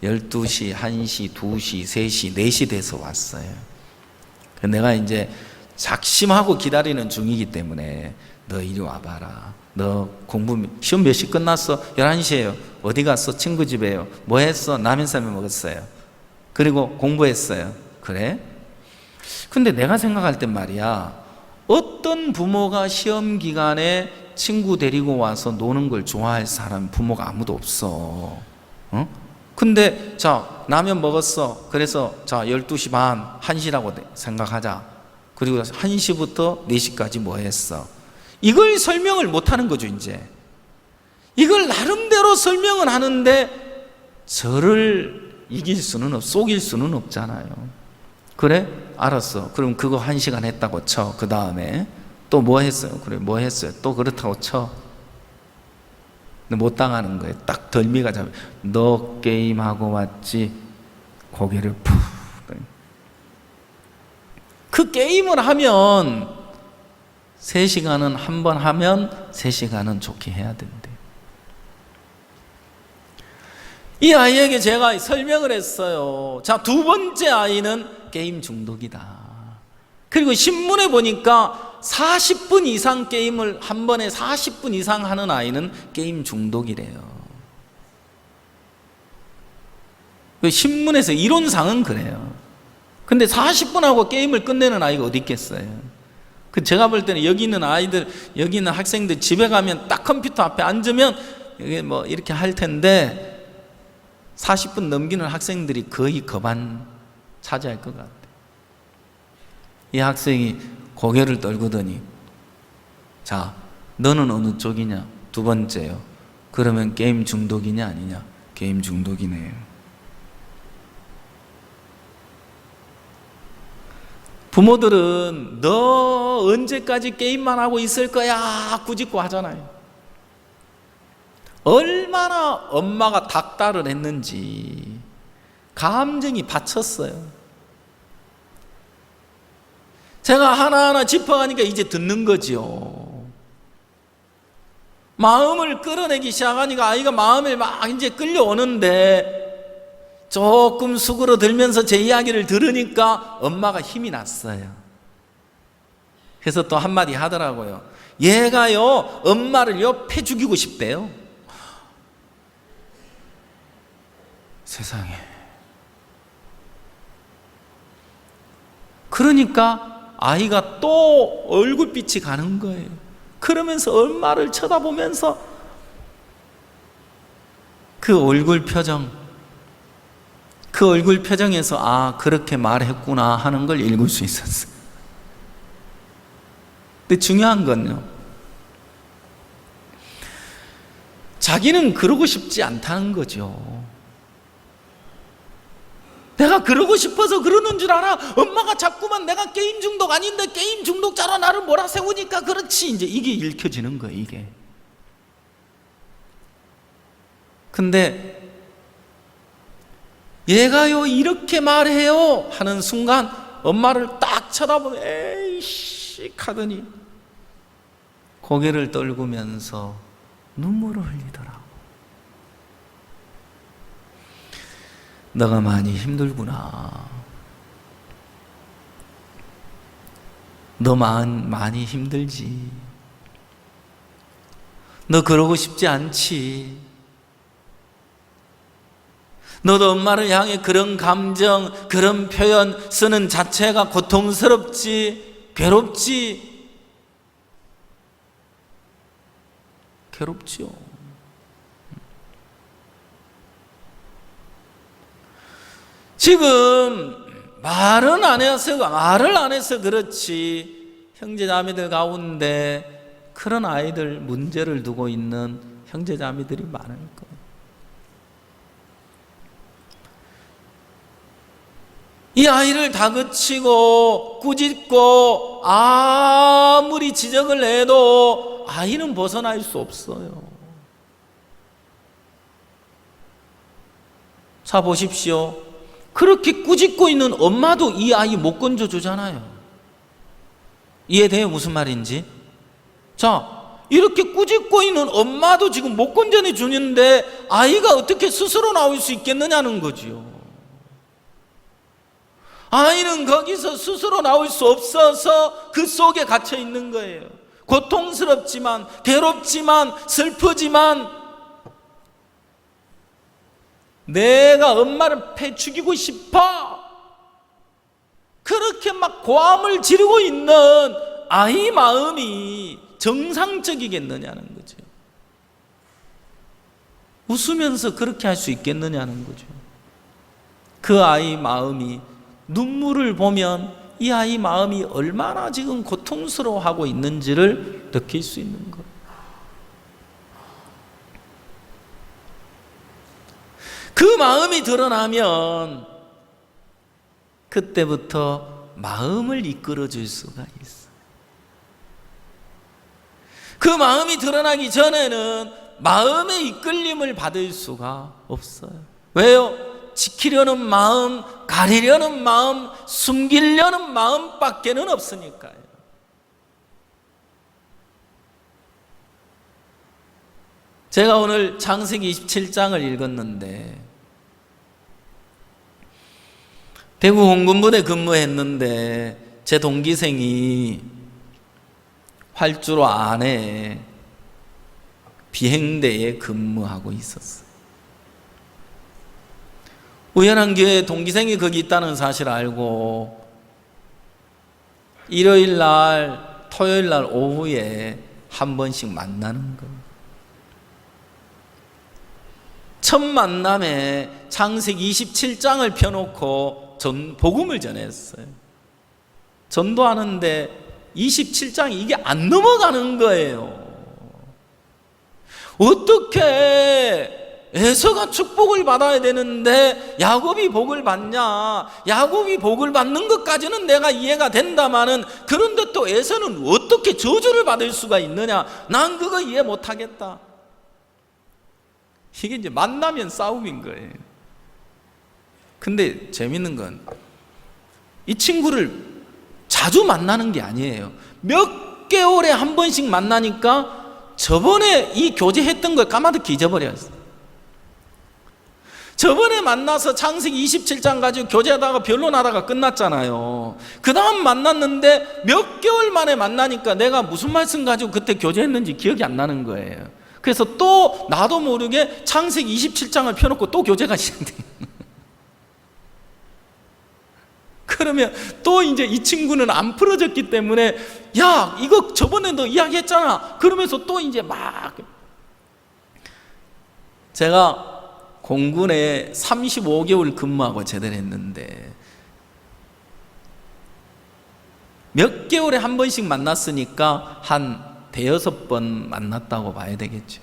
12시, 1시, 2시, 3시, 4시 돼서 왔어요. 내가 이제 작심하고 기다리는 중이기 때문에 너 이리 와봐라. 너 공부 시험 몇 시 끝났어? 11시에요. 어디 갔어? 친구 집에요. 뭐 했어? 라면쌈을 먹었어요. 그리고 공부했어요. 그래? 근데 내가 생각할 땐 말이야, 어떤 부모가 시험 기간에 친구 데리고 와서 노는 걸 좋아할 사람 부모가 아무도 없어. 근데 자, 라면 먹었어. 그래서 자, 12시 반, 1시라고 생각하자. 그리고 1시부터 4시까지 뭐 했어? 이걸 설명을 못 하는 거죠, 이제. 이걸 나름대로 설명은 하는데 저를 이길 수는 속일 수는 없잖아요. 그래? 알았어. 그럼 그거 1시간 했다고 쳐. 그 다음에 또 뭐 했어요? 그래, 뭐 했어요? 또 그렇다고 쳐. 근데 못 당하는 거예요. 딱 덜미가 잡혀. 너 게임하고 왔지? 고개를 푹. 그 게임을 하면 3시간은 한 번 하면 3시간은 좋게 해야 된대. 이 아이에게 제가 설명을 했어요. 자, 두 번째 아이는 게임 중독이다. 그리고 신문에 보니까 40분 이상 게임을 한 번에 40분 이상 하는 아이는 게임 중독이래요. 신문에서 이론상은 그래요. 근데 40분 하고 게임을 끝내는 아이가 어디 있겠어요? 제가 볼 때는 여기 있는 아이들, 여기 있는 학생들 집에 가면 딱 컴퓨터 앞에 앉으면 이게 뭐 이렇게 할 텐데 40분 넘기는 학생들이 거의 거반 차지할 것 같아요. 이 학생이 고개를 떨구더니, 자, 너는 어느 쪽이냐? 두 번째요. 그러면 게임 중독이냐 아니냐? 게임 중독이네요. 부모들은 너 언제까지 게임만 하고 있을 거야 꾸짖고 하잖아요. 얼마나 엄마가 닥달을 했는지 감정이 받쳤어요. 제가 하나하나 짚어가니까 이제 듣는 거지요. 마음을 끌어내기 시작하니까 아이가 마음에 막 이제 끌려오는데 조금 수그러들면서 제 이야기를 들으니까 엄마가 힘이 났어요. 그래서 또 한마디 하더라고요. 얘가요, 엄마를요, 패 죽이고 싶대요. 세상에. 그러니까 아이가 또 얼굴빛이 가는 거예요. 그러면서 엄마를 쳐다보면서 그 얼굴 표정에서 아, 그렇게 말했구나 하는 걸 읽을 수 있었어요. 근데 중요한 건요, 자기는 그러고 싶지 않다는 거죠. 내가 그러고 싶어서 그러는 줄 알아. 엄마가 자꾸만 내가 게임 중독 아닌데 게임 중독자로 나를 몰아세우니까 그렇지. 이제 이게 읽혀지는 거예요, 이게. 근데 얘가요, 이렇게 말해요 하는 순간 엄마를 딱 쳐다보면 에이씨 하더니 고개를 떨구면서 눈물을 흘리더라고. 너가 많이 힘들구나. 너 많이 힘들지. 너 그러고 싶지 않지. 너도 엄마를 향해 그런 감정, 그런 표현 쓰는 자체가 고통스럽지, 괴롭지. 괴롭지요. 지금 말을 안 해서 그렇지, 형제자매들 가운데 그런 아이들 문제를 두고 있는 형제자매들이 많을 거예요. 이 아이를 다그치고 꾸짖고 아무리 지적을 해도 아이는 벗어날 수 없어요. 자, 보십시오. 그렇게 꾸짖고 있는 엄마도 이 아이 못 건져주잖아요. 이해돼요? 무슨 말인지? 자, 이렇게 꾸짖고 있는 엄마도 지금 못 건져내주는데 아이가 어떻게 스스로 나올 수 있겠느냐는 거지요. 아이는 거기서 스스로 나올 수 없어서 그 속에 갇혀 있는 거예요. 고통스럽지만, 괴롭지만, 슬프지만, 내가 엄마를 패 죽이고 싶어, 그렇게 막 고함을 지르고 있는 아이 마음이 정상적이겠느냐는 거죠. 웃으면서 그렇게 할 수 있겠느냐는 거죠. 그 아이 마음이, 눈물을 보면 이 아이 마음이 얼마나 지금 고통스러워하고 있는지를 느낄 수 있는 거예요. 그 마음이 드러나면 그때부터 마음을 이끌어 줄 수가 있어요. 그 마음이 드러나기 전에는 마음의 이끌림을 받을 수가 없어요. 왜요? 지키려는 마음, 가리려는 마음, 숨기려는 마음밖에는 없으니까요. 제가 오늘 창세기 27장을 읽었는데, 대구 홍군부대 근무했는데 제 동기생이 활주로 안에 비행대에 근무하고 있었어요. 우연한 기회에 동기생이 거기 있다는 사실을 알고 일요일 날, 토요일 날 오후에 한 번씩 만나는 거예요. 첫 만남에 창세기 27장을 펴놓고 복음을 전했어요. 전도하는데 27장이 이게 안 넘어가는 거예요. 어떻게 에서가 축복을 받아야 되는데 야곱이 복을 받냐? 야곱이 복을 받는 것까지는 내가 이해가 된다마는, 그런데 또 에서는 어떻게 저주를 받을 수가 있느냐? 난 그거 이해 못하겠다. 이게 이제 만나면 싸움인 거예요. 근데 재밌는 건 이 친구를 자주 만나는 게 아니에요. 몇 개월에 한 번씩 만나니까 저번에 이 교제했던 걸 까마득히 잊어버렸어요. 저번에 만나서 창세기 27장 가지고 교제하다가 변론하다가 끝났잖아요. 그 다음 만났는데 몇 개월 만에 만나니까 내가 무슨 말씀 가지고 그때 교제했는지 기억이 안 나는 거예요. 그래서 또 나도 모르게 창세기 27장을 펴놓고 또 교제가 시작돼요. 그러면 또 이제 이 친구는 안 풀어졌기 때문에 야, 이거 저번에 너 이야기했잖아. 그러면서 또 이제 막. 제가 공군에 35개월 근무하고 제대를 했는데 몇 개월에 한 번씩 만났으니까 한 대여섯 번 만났다고 봐야 되겠죠.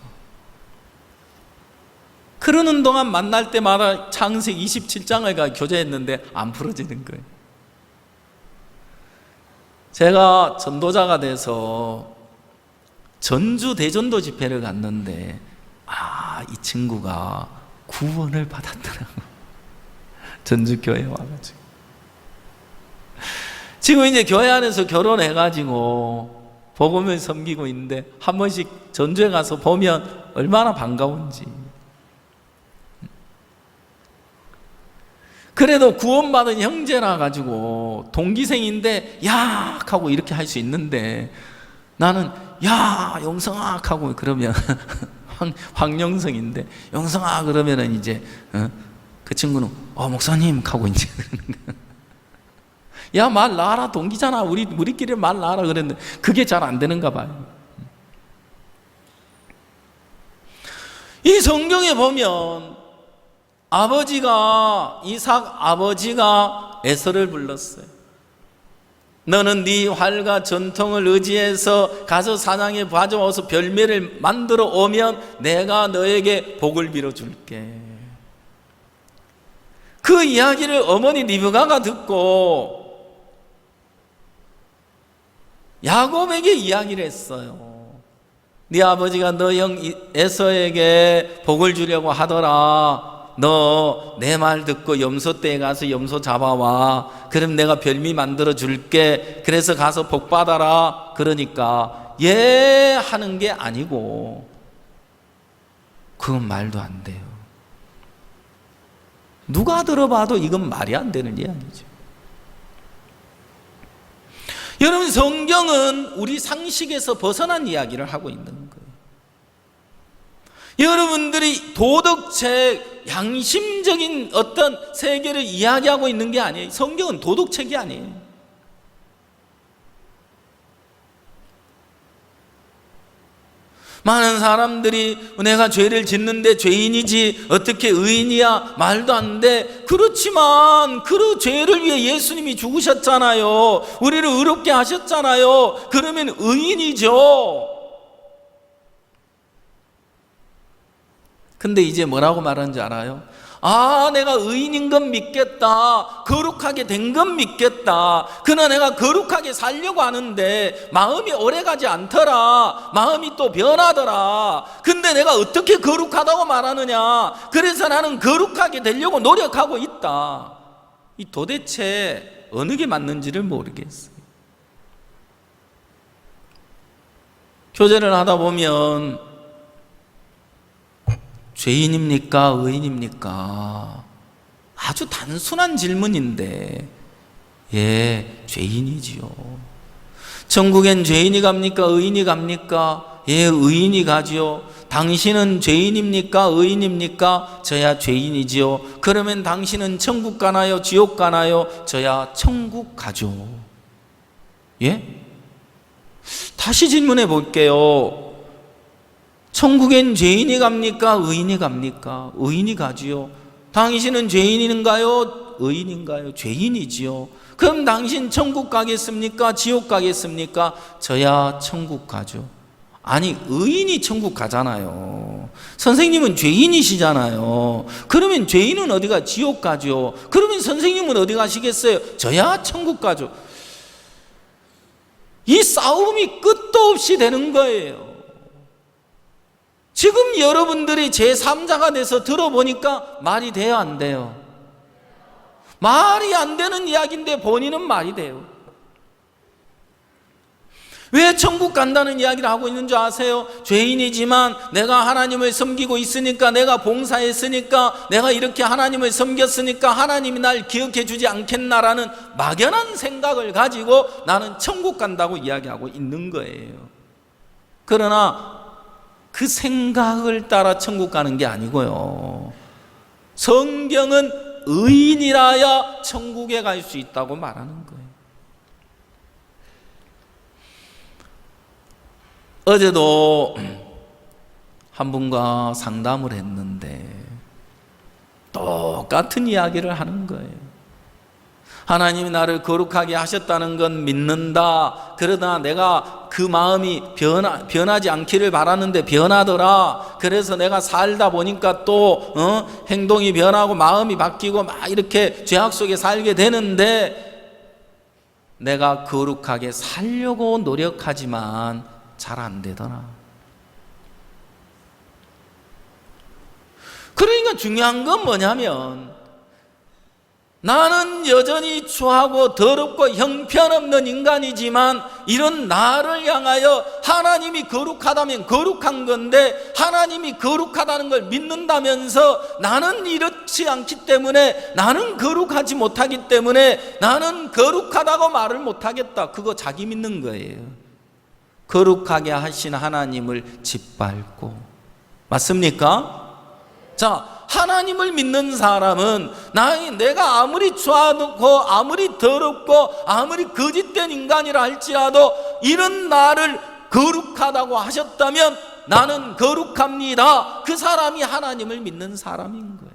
그러는 동안 만날 때마다 창세기 27장을 가 교제했는데 안 풀어지는 거예요. 제가 전도자가 돼서 전주 대전도 집회를 갔는데 이 친구가 구원을 받았더라고. 전주교회 와가지고. 지금 이제 교회 안에서 결혼해가지고 복음을 섬기고 있는데 한 번씩 전주에 가서 보면 얼마나 반가운지. 그래도 구원받은 형제라 가지고 동기생인데 야 하고 이렇게 할 수 있는데 나는 야 영성아 하고 그러면 황영성인데 영성아 그러면은 이제 그 친구는 목사님 하고 이제 야 말 놔라 동기잖아 우리끼리 말 놔라 그랬는데 그게 잘 안 되는가 봐요. 이 성경에 보면 이삭 아버지가 에서를 불렀어요. 너는 네 활과 전통을 의지해서 가서 사냥에 가져와서 별매를 만들어 오면 내가 너에게 복을 빌어줄게. 그 이야기를 어머니 리브가가 듣고 야곱에게 이야기를 했어요. 네 아버지가 너 형 에서에게 복을 주려고 하더라. 너 내 말 듣고 염소떼에 가서 염소 잡아와. 그럼 내가 별미 만들어 줄게. 그래서 가서 복 받아라. 그러니까 예 하는 게 아니고 그건 말도 안 돼요. 누가 들어봐도 이건 말이 안 되는 이야기죠. 여러분, 성경은 우리 상식에서 벗어난 이야기를 하고 있는 거예요. 여러분들이 도덕책, 양심적인 어떤 세계를 이야기하고 있는 게 아니에요. 성경은 도덕책이 아니에요. 많은 사람들이 내가 죄를 짓는데 죄인이지 어떻게 의인이야 말도 안 돼. 그렇지만 그 죄를 위해 예수님이 죽으셨잖아요. 우리를 의롭게 하셨잖아요. 그러면 의인이죠. 근데 이제 뭐라고 말하는지 알아요? 내가 의인인 건 믿겠다. 거룩하게 된 건 믿겠다. 그러나 내가 거룩하게 살려고 하는데 마음이 오래가지 않더라. 마음이 또 변하더라. 근데 내가 어떻게 거룩하다고 말하느냐? 그래서 나는 거룩하게 되려고 노력하고 있다. 이 도대체 어느 게 맞는지를 모르겠어요. 교제를 하다 보면 죄인입니까? 의인입니까? 아주 단순한 질문인데 예, 죄인이지요. 천국엔 죄인이 갑니까? 의인이 갑니까? 예, 의인이 가지요. 당신은 죄인입니까? 의인입니까? 저야 죄인이지요. 그러면 당신은 천국 가나요? 지옥 가나요? 저야 천국 가죠. 예? 다시 질문해 볼게요. 천국엔 죄인이 갑니까? 의인이 갑니까? 의인이 가지요. 당신은 죄인인가요? 의인인가요? 죄인이지요. 그럼 당신 천국 가겠습니까? 지옥 가겠습니까? 저야 천국 가죠. 아니, 의인이 천국 가잖아요. 선생님은 죄인이시잖아요. 그러면 죄인은 어디가? 지옥 가죠. 그러면 선생님은 어디 가시겠어요? 저야 천국 가죠. 이 싸움이 끝도 없이 되는 거예요. 지금 여러분들이 제3자가 돼서 들어보니까 말이 돼요, 안 돼요? 말이 안 되는 이야기인데 본인은 말이 돼요. 왜 천국 간다는 이야기를 하고 있는 줄 아세요? 죄인이지만 내가 하나님을 섬기고 있으니까, 내가 봉사했으니까, 내가 이렇게 하나님을 섬겼으니까 하나님이 날 기억해 주지 않겠나라는 막연한 생각을 가지고 나는 천국 간다고 이야기하고 있는 거예요. 그러나 그 생각을 따라 천국 가는 게 아니고요, 성경은 의인이라야 천국에 갈 수 있다고 말하는 거예요. 어제도 한 분과 상담을 했는데 똑같은 이야기를 하는 거예요. 하나님이 나를 거룩하게 하셨다는 건 믿는다. 그러나 내가 그 마음이 변하지 않기를 바라는데 변하더라. 그래서 내가 살다 보니까 또 행동이 변하고 마음이 바뀌고 막 이렇게 죄악 속에 살게 되는데, 내가 거룩하게 살려고 노력하지만 잘 안 되더라. 그러니까 중요한 건 뭐냐면, 나는 여전히 추하고 더럽고 형편없는 인간이지만 이런 나를 향하여 하나님이 거룩하다면 거룩한 건데, 하나님이 거룩하다는 걸 믿는다면서 나는 이렇지 않기 때문에, 나는 거룩하지 못하기 때문에 나는 거룩하다고 말을 못하겠다. 그거 자기 믿는 거예요. 거룩하게 하신 하나님을 짓밟고. 맞습니까? 자, 하나님을 믿는 사람은 내가 아무리 추하고 아무리 더럽고 아무리 거짓된 인간이라 할지라도 이런 나를 거룩하다고 하셨다면 나는 거룩합니다. 그 사람이 하나님을 믿는 사람인 거예요.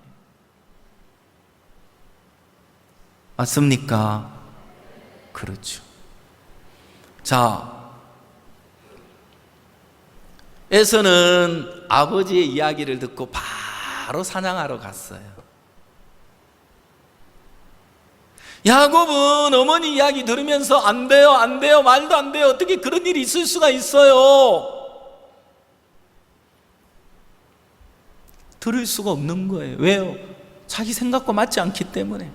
맞습니까? 그렇죠. 자, 에서는 아버지의 이야기를 듣고 바로 사냥하러 갔어요. 야곱은 어머니 이야기 들으면서 안 돼요, 안 돼요, 말도 안 돼요, 어떻게 그런 일이 있을 수가 있어요? 들을 수가 없는 거예요. 왜요? 자기 생각과 맞지 않기 때문에.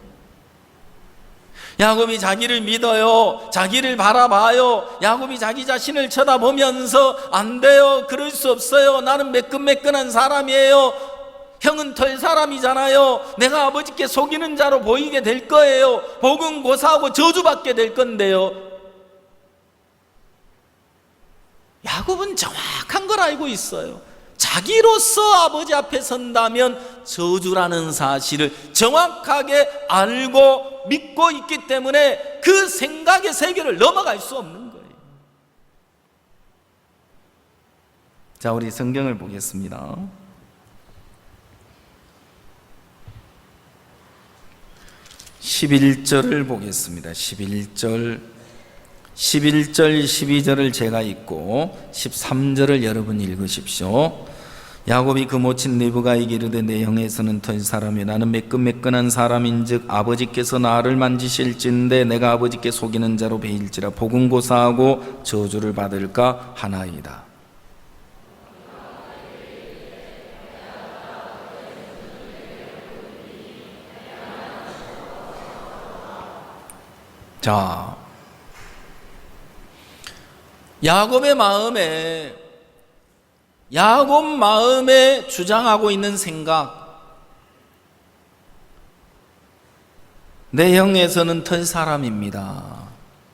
야곱이 자기를 믿어요. 자기를 바라봐요. 야곱이 자기 자신을 쳐다보면서 안 돼요, 그럴 수 없어요, 나는 매끈매끈한 사람이에요. 형은 털 사람이잖아요. 내가 아버지께 속이는 자로 보이게 될 거예요. 복은 고사하고 저주받게 될 건데요. 야곱은 정확한 걸 알고 있어요. 자기로서 아버지 앞에 선다면 저주라는 사실을 정확하게 알고 믿고 있기 때문에 그 생각의 세계를 넘어갈 수 없는 거예요. 자, 우리 성경을 보겠습니다. 11절을 보겠습니다. 11절, 12절을 제가 읽고 13절을 여러분 읽으십시오. 야곱이 그 모친 리브가에게 이르되 내 형에서는 털 사람이 나는 매끈매끈한 사람인즉 아버지께서 나를 만지실진데 내가 아버지께 속이는 자로 베일지라 복은 고사하고 저주를 받을까 하나이다. 자, 야곱 마음에 주장하고 있는 생각, 내 형에서는 털 사람입니다.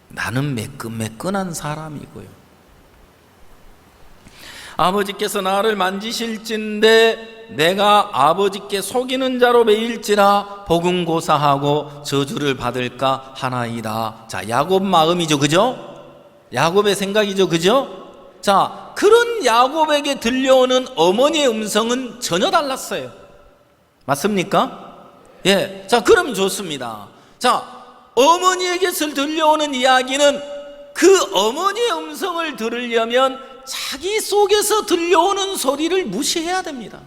나는 매끈매끈한 사람이고요. 아버지께서 나를 만지실진데 내가 아버지께 속이는 자로 베일지라 복은 고사하고 저주를 받을까 하나이다. 자, 야곱 마음이죠, 그죠? 야곱의 생각이죠, 그죠? 자, 그런 야곱에게 들려오는 어머니의 음성은 전혀 달랐어요. 맞습니까? 예. 자, 그럼 좋습니다. 자, 어머니에게서 들려오는 이야기는 그 어머니의 음성을 들으려면 자기 속에서 들려오는 소리를 무시해야 됩니다.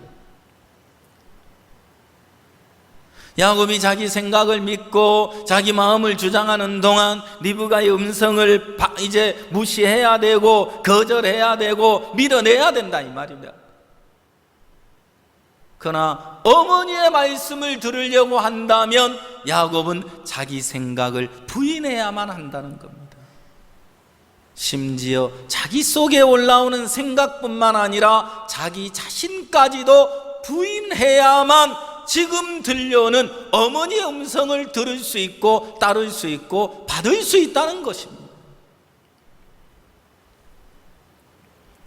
야곱이 자기 생각을 믿고 자기 마음을 주장하는 동안 리브가의 음성을 이제 무시해야 되고 거절해야 되고 밀어내야 된다 이 말입니다. 그러나 어머니의 말씀을 들으려고 한다면 야곱은 자기 생각을 부인해야만 한다는 겁니다. 심지어 자기 속에 올라오는 생각뿐만 아니라 자기 자신까지도 부인해야만 지금 들려오는 어머니의 음성을 들을 수 있고 따를 수 있고 받을 수 있다는 것입니다.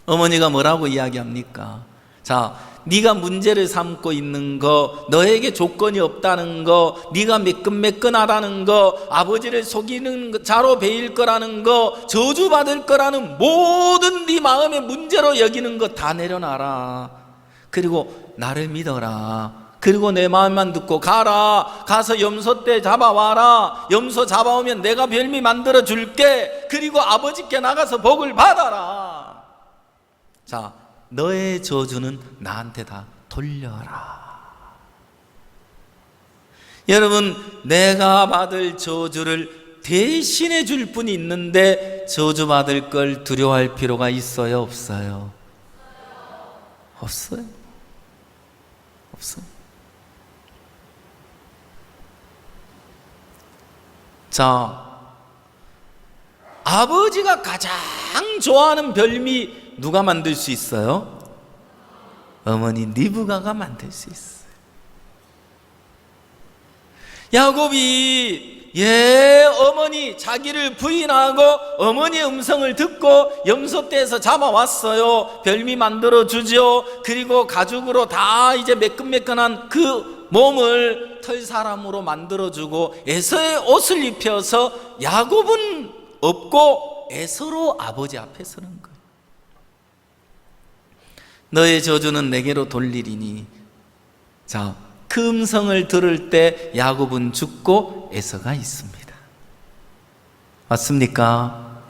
어머니가 뭐라고 이야기합니까? 자, 네가 문제를 삼고 있는 거, 너에게 조건이 없다는 거, 네가 매끈매끈하다는 거, 아버지를 속이는 자로 베일 거라는 거, 저주받을 거라는 모든 네 마음의 문제로 여기는 거 다 내려놔라. 그리고 나를 믿어라. 그리고 내 마음만 듣고 가라. 가서 염소떼 잡아와라. 염소 잡아오면 내가 별미 만들어 줄게. 그리고 아버지께 나가서 복을 받아라. 자, 너의 저주는 나한테 다 돌려라. 여러분, 내가 받을 저주를 대신해 줄 분이 있는데 저주받을 걸 두려워할 필요가 있어요, 없어요? 없어요. 없어요. 자, 아버지가 가장 좋아하는 별미 누가 만들 수 있어요? 어머니 리브가가 만들 수 있어요. 야곱이 어머니 자기를 부인하고 어머니의 음성을 듣고 염소떼에서 잡아왔어요. 별미 만들어 주죠. 그리고 가죽으로 다 이제 매끈매끈한 그 몸을 털사람으로 만들어주고 에서의 옷을 입혀서 야곱은 없고 에서로 아버지 앞에 서는 거예요. 너의 저주는 내게로 돌리리니. 자, 그 음성을 들을 때 야곱은 죽고 에서가 있습니다. 맞습니까?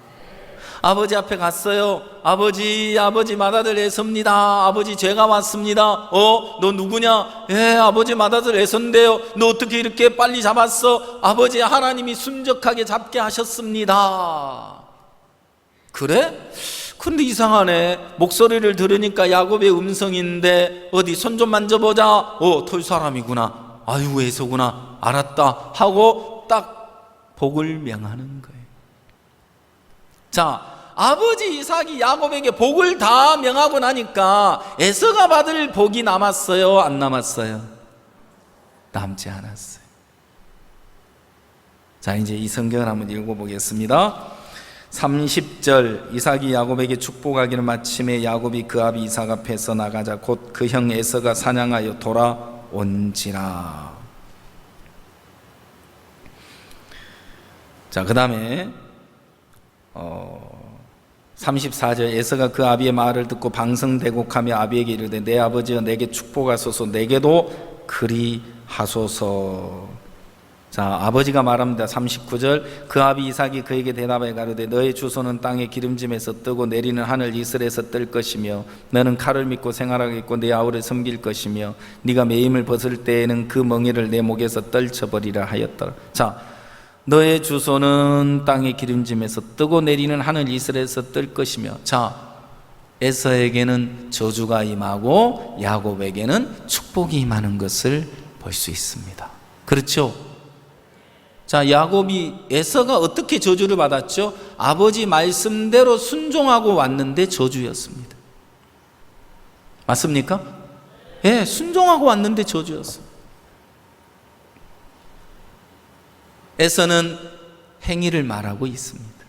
아버지 앞에 갔어요. 아버지 맏아들 에서입니다. 아버지 제가 왔습니다. 너 누구냐? 아버지 맏아들 에서인데요. 너 어떻게 이렇게 빨리 잡았어? 아버지 하나님이 순적하게 잡게 하셨습니다. 그래? 근데 이상하네. 목소리를 들으니까 야곱의 음성인데 어디 손 좀 만져보자. 털 사람이구나. 아유 에서구나. 알았다 하고 딱 복을 명하는 거예요. 자, 아버지 이삭이 야곱에게 복을 다 명하고 나니까 에서가 받을 복이 남았어요, 안 남았어요? 남지 않았어요. 자, 이제 이 성경을 한번 읽어보겠습니다. 30절, 이삭이 야곱에게 축복하기를 마침에 야곱이 그 아비 이삭 앞에서 나가자 곧 그 형 에서가 사냥하여 돌아온지라. 자, 그 다음에 34절, 에서가 그 아비의 말을 듣고 방성대곡하며 아비에게 이르되 내 아버지여 내게 축복하소서, 내게도 그리하소서. 자, 아버지가 말합니다. 39절, 그 아비 이삭이 그에게 대답하여 가로되 너의 주소는 땅의 기름짐에서 뜨고 내리는 하늘 이슬에서 뜰 것이며 너는 칼을 믿고 생활하겠고 내 아우를 섬길 것이며 네가 매임을 벗을 때에는 그 멍에를 내 목에서 떨쳐버리라 하였더라. 자, 너의 주소는 땅의 기름짐에서 뜨고 내리는 하늘 이슬에서 뜰 것이며, 자, 에서에게는 저주가 임하고 야곱에게는 축복이 임하는 것을 볼 수 있습니다. 그렇죠? 자, 야곱이 에서가 어떻게 저주를 받았죠? 아버지 말씀대로 순종하고 왔는데 저주였습니다. 맞습니까? 예, 순종하고 왔는데 저주였습니다. 에서는 행위를 말하고 있습니다.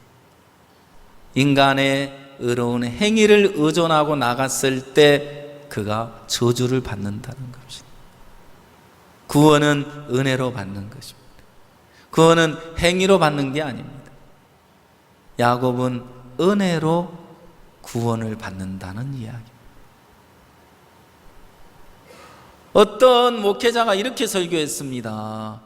인간의 의로운 행위를 의존하고 나갔을 때 그가 저주를 받는다는 것입니다. 구원은 은혜로 받는 것입니다. 구원은 행위로 받는 게 아닙니다. 야곱은 은혜로 구원을 받는다는 이야기입니다. 어떤 목회자가 이렇게 설교했습니다.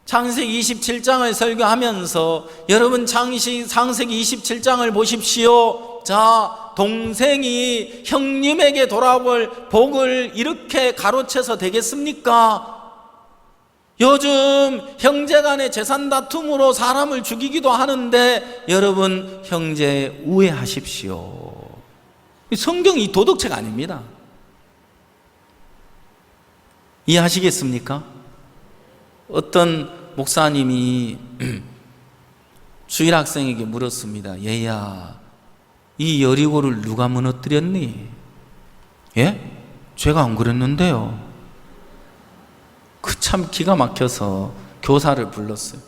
창세기 27장을 설교하면서 여러분 창세기 27장을 보십시오. 자, 동생이 형님에게 돌아올 복을 이렇게 가로채서 되겠습니까? 요즘 형제간의 재산 다툼으로 사람을 죽이기도 하는데 여러분 형제 우애하십시오. 성경이 도덕책 아닙니다. 이해하시겠습니까? 어떤 목사님이 주일 학생에게 물었습니다. 얘야, 이 여리고를 누가 무너뜨렸니? 예? 제가 안 그랬는데요. 그 참 기가 막혀서 교사를 불렀어요.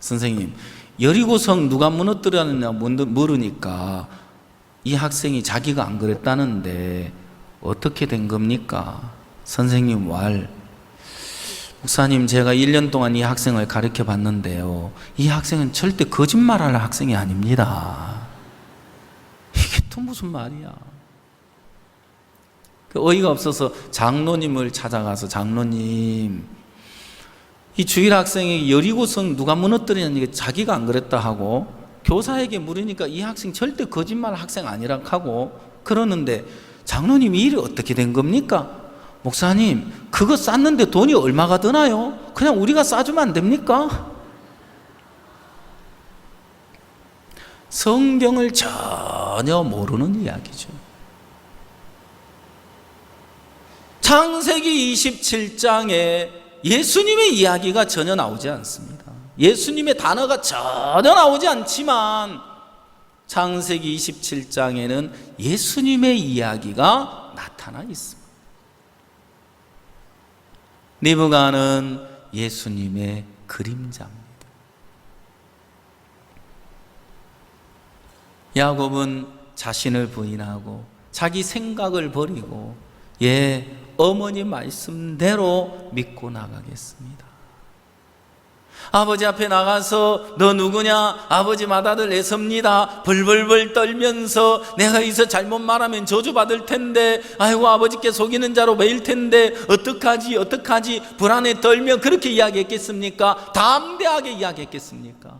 선생님, 여리고성 누가 무너뜨렸느냐 물으니까 이 학생이 자기가 안 그랬다는데 어떻게 된 겁니까? 선생님 말, 목사님, 제가 1년 동안 이 학생을 가르쳐 봤는데요, 이 학생은 절대 거짓말하는 학생이 아닙니다. 이게 또 무슨 말이야? 어이가 없어서 장로님을 찾아가서, 장로님, 이 주일 학생이 여리고성 누가 무너뜨리냐니까 자기가 안 그랬다 하고, 교사에게 물으니까 이 학생 절대 거짓말 학생 아니라 하고 그러는데, 장로님, 이 일이 어떻게 된 겁니까? 목사님, 그거 쌌는데 돈이 얼마가 드나요? 그냥 우리가 싸주면 안 됩니까? 성경을 전혀 모르는 이야기죠. 창세기 27장에 예수님의 이야기가 전혀 나오지 않습니다. 예수님의 단어가 전혀 나오지 않지만 창세기 27장에는 예수님의 이야기가 나타나 있습니다. 리브가는 예수님의 그림자입니다. 야곱은 자신을 부인하고 자기 생각을 버리고 어머니 말씀대로 믿고 나가겠습니다. 아버지 앞에 나가서 너 누구냐? 아버지 맏아들 에서입니다. 벌벌벌 떨면서 내가 여기서 잘못 말하면 저주받을 텐데, 아이고 아버지께 속이는 자로 매일 텐데 어떡하지 불안에 떨며 그렇게 이야기했겠습니까? 담대하게 이야기했겠습니까?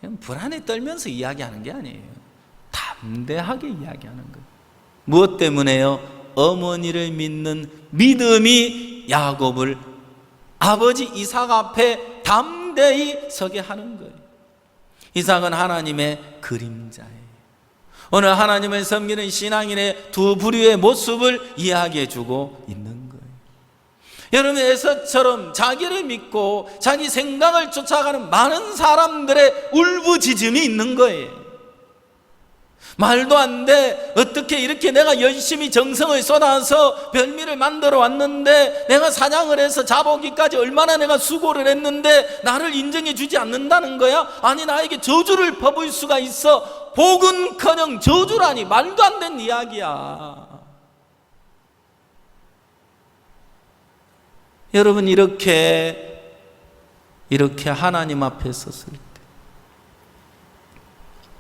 그냥 불안에 떨면서 이야기하는 게 아니에요. 담대하게 이야기하는 거예요. 무엇 때문에요? 어머니를 믿는 믿음이 야곱을 아버지 이삭 앞에 담대히 서게 하는 거예요. 이삭은 하나님의 그림자예요. 오늘 하나님을 섬기는 신앙인의 두 부류의 모습을 이야기해 주고 있는 거예요. 여러분, 에서처럼 자기를 믿고 자기 생각을 쫓아가는 많은 사람들의 울부짖음이 있는 거예요. 말도 안 돼. 어떻게 이렇게 내가 열심히 정성을 쏟아서 별미를 만들어 왔는데, 내가 사냥을 해서 잡아오기까지 얼마나 내가 수고를 했는데 나를 인정해 주지 않는다는 거야? 아니, 나에게 저주를 퍼부을 수가 있어. 복은커녕 저주라니, 말도 안 되는 이야기야. 여러분, 이렇게 하나님 앞에 섰을 때,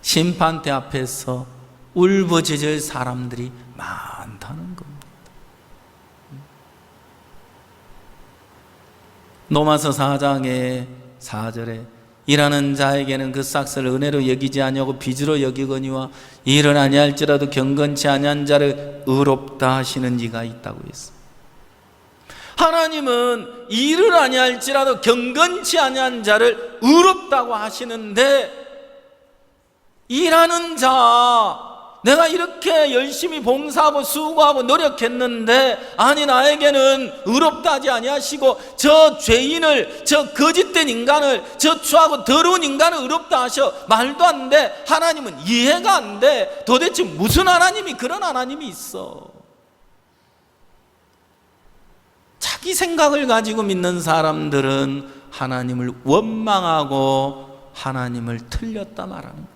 심판대 앞에서 울부짖을 사람들이 많다는 겁니다. 로마서 4장의 4절에 일하는 자에게는 그 싹을 은혜로 여기지 아니하고 빚으로 여기거니와 일은 아니할지라도 경건치 아니한 자를 의롭다 하시는 이가 있다고 했습니다. 하나님은 일을 아니할지라도 경건치 아니한 자를 의롭다고 하시는데, 일하는 자, 내가 이렇게 열심히 봉사하고 수고하고 노력했는데 아니 나에게는 의롭다 하지 아니하시고 저 죄인을, 저 거짓된 인간을, 저 추하고 더러운 인간을 의롭다 하셔. 말도 안 돼. 하나님은 이해가 안 돼. 도대체 무슨 하나님이 그런 하나님이 있어? 자기 생각을 가지고 믿는 사람들은 하나님을 원망하고 하나님을 틀렸다 말하는 거예요.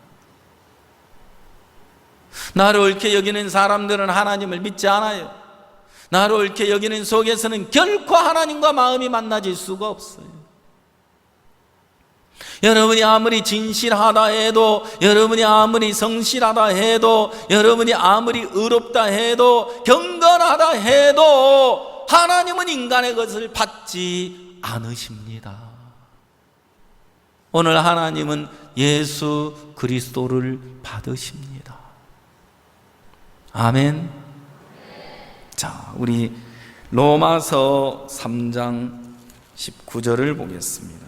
나를 옳게 여기는 사람들은 하나님을 믿지 않아요. 나를 옳게 여기는 속에서는 결코 하나님과 마음이 만나질 수가 없어요. 여러분이 아무리 진실하다 해도, 여러분이 아무리 성실하다 해도, 여러분이 아무리 의롭다 해도, 경건하다 해도 하나님은 인간의 것을 받지 않으십니다. 오늘 하나님은 예수 그리스도를 받으십니다. 아멘. 자, 우리 로마서 3장 19절을 보겠습니다.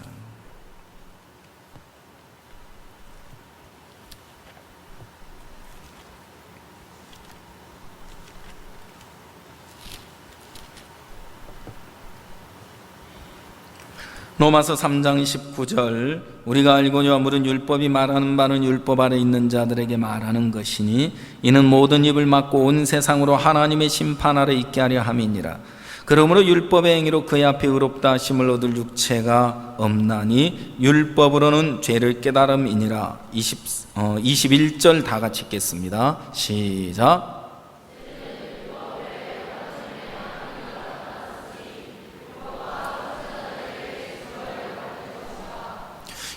로마서 3장 19절 우리가 알고니와 물은 율법이 말하는 바는 율법 아래 있는 자들에게 말하는 것이니 이는 모든 입을 막고 온 세상으로 하나님의 심판 아래 있게 하려 함이니라. 그러므로 율법의 행위로 그의 앞에 의롭다 하심을 얻을 육체가 없나니 율법으로는 죄를 깨달음이니라. 21절 다 같이 읽겠습니다. 시작.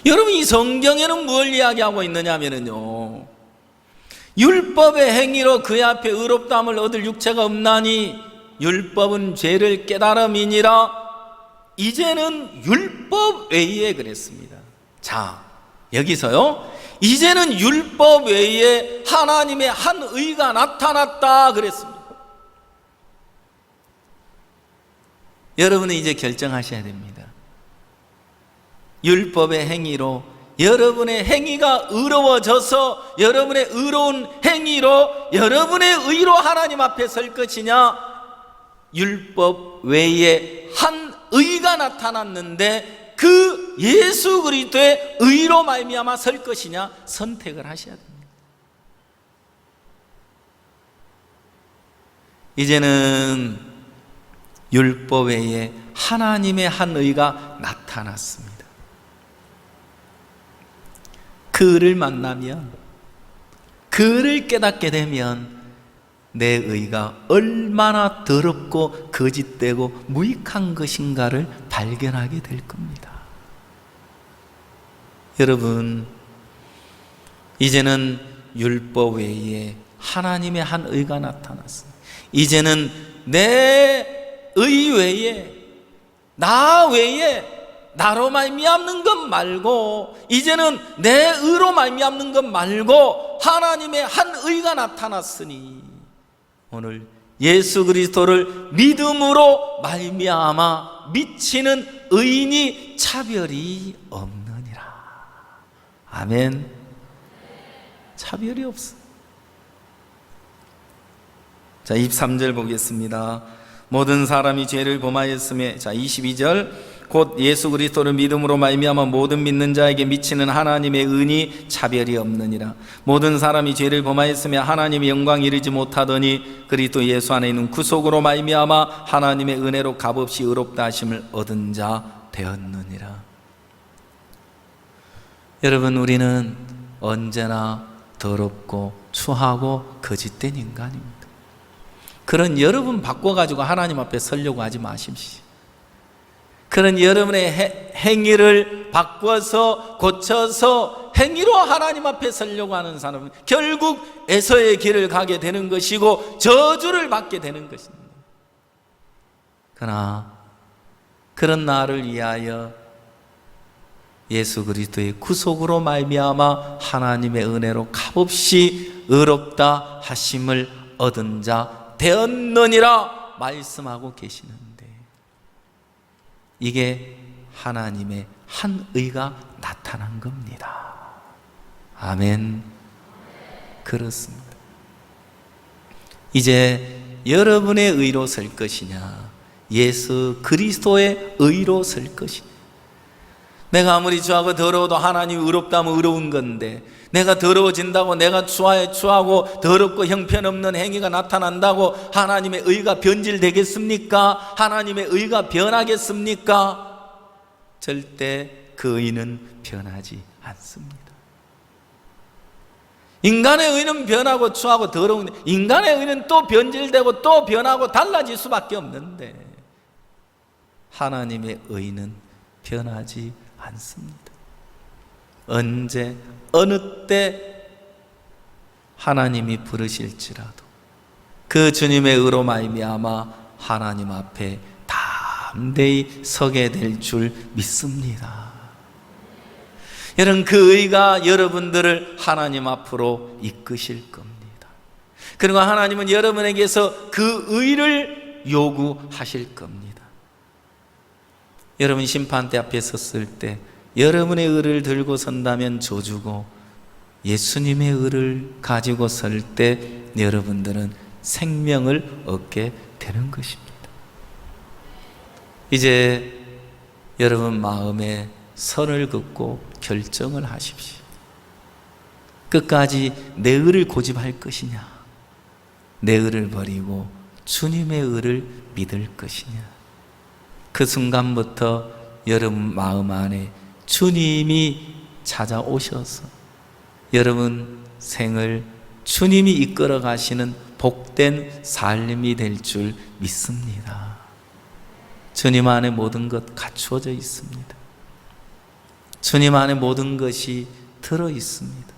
여러분, 이 성경에는 뭘 이야기하고 있느냐 하면요, 율법의 행위로 그의 앞에 의롭다함을 얻을 육체가 없나니 율법은 죄를 깨달음이니라. 이제는 율법 외에 그랬습니다. 자, 여기서요, 이제는 율법 외에 하나님의 한 의가 나타났다 그랬습니다. 여러분은 이제 결정하셔야 됩니다. 율법의 행위로 여러분의 행위가 의로워져서 여러분의 의로운 행위로 여러분의 의로 하나님 앞에 설 것이냐, 율법 외에 한 의가 나타났는데 그 예수 그리스도의 의로 말미암아 설 것이냐, 선택을 하셔야 됩니다. 이제는 율법 외에 하나님의 한 의가 나타났습니다. 그를 만나면, 그를 깨닫게 되면 내 의가 얼마나 더럽고 거짓되고 무익한 것인가를 발견하게 될 겁니다. 여러분, 이제는 율법 외에 하나님의 한 의가 나타났습니다. 이제는 내 의 외에, 나 외에 나로 말미암는 것 말고, 이제는 내 의로 말미암는 것 말고 하나님의 한 의가 나타났으니 오늘 예수 그리스도를 믿음으로 말미암아 미치는 의인이 차별이 없느니라. 아멘. 차별이 없어. 자, 23절 보겠습니다. 모든 사람이 죄를 범하였음에, 자 22절, 곧 예수 그리스도를 믿음으로 말미암아 모든 믿는 자에게 미치는 하나님의 은이 차별이 없느니라. 모든 사람이 죄를 범하였으며 하나님의 영광 이르지 못하더니 그리스도 예수 안에 있는 구속으로 말미암아 하나님의 은혜로 값없이 의롭다 하심을 얻은 자 되었느니라. 여러분, 우리는 언제나 더럽고 추하고 거짓된 인간입니다. 그런 여러분 바꿔가지고 하나님 앞에 서려고 하지 마십시오. 그런 여러분의 행위를 바꿔서 고쳐서 행위로 하나님 앞에 서려고 하는 사람은 결국 에서의 길을 가게 되는 것이고 저주를 받게 되는 것입니다. 그러나 그런 나를 위하여 예수 그리스도의 구속으로 말미암아 하나님의 은혜로 값없이 의롭다 하심을 얻은 자 되었느니라 말씀하고 계시는데, 이게 하나님의 한 의가 나타난 겁니다. 아멘. 그렇습니다. 이제 여러분의 의로 설 것이냐, 예수 그리스도의 의로 설 것이냐. 내가 아무리 추하고 더러워도 하나님이 의롭다면 의로운 건데, 내가 더러워진다고 내가 추하고 더럽고 형편없는 행위가 나타난다고 하나님의 의가 변질되겠습니까? 하나님의 의가 변하겠습니까? 절대 그 의는 변하지 않습니다. 인간의 의는 변하고 추하고 더러운데, 인간의 의는 또 변질되고 또 변하고 달라질 수밖에 없는데 하나님의 의는 변하지 않습니다. 언제 어느 때 하나님이 부르실지라도 그 주님의 의로 말미암아 하나님 앞에 담대히 서게 될 줄 믿습니다. 여러분, 그 의가 여러분들을 하나님 앞으로 이끄실 겁니다. 그리고 하나님은 여러분에게서 그 의를 요구하실 겁니다. 여러분, 심판대 앞에 섰을 때 여러분의 의를 들고 선다면 저주고, 예수님의 의를 가지고 설 때 여러분들은 생명을 얻게 되는 것입니다. 이제 여러분 마음에 선을 긋고 결정을 하십시오. 끝까지 내 의를 고집할 것이냐, 내 의를 버리고 주님의 의를 믿을 것이냐. 그 순간부터 여러분 마음 안에 주님이 찾아오셔서 여러분 생을 주님이 이끌어 가시는 복된 삶이 될 줄 믿습니다. 주님 안에 모든 것 갖추어져 있습니다. 주님 안에 모든 것이 들어 있습니다.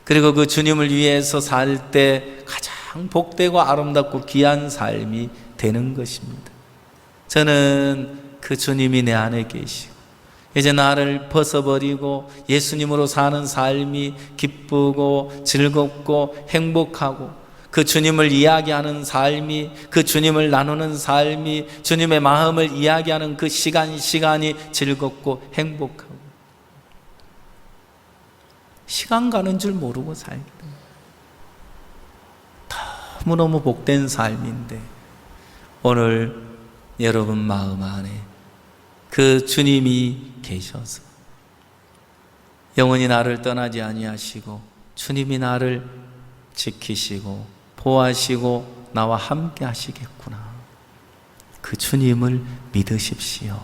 그리고 그 주님을 위해서 살 때 가장 복되고 아름답고 귀한 삶이 되는 것입니다. 저는 그 주님이 내 안에 계시고 이제 나를 벗어버리고 예수님으로 사는 삶이 기쁘고 즐겁고 행복하고 그 주님을 이야기하는 삶이, 그 주님을 나누는 삶이, 주님의 마음을 이야기하는 그 시간이 즐겁고 행복하고 시간 가는 줄 모르고 살게 됩니다. 너무너무 복된 삶인데 오늘 여러분 마음 안에 그 주님이 계셔서 영원히 나를 떠나지 아니하시고 주님이 나를 지키시고 보호하시고 나와 함께 하시겠구나. 그 주님을 믿으십시오.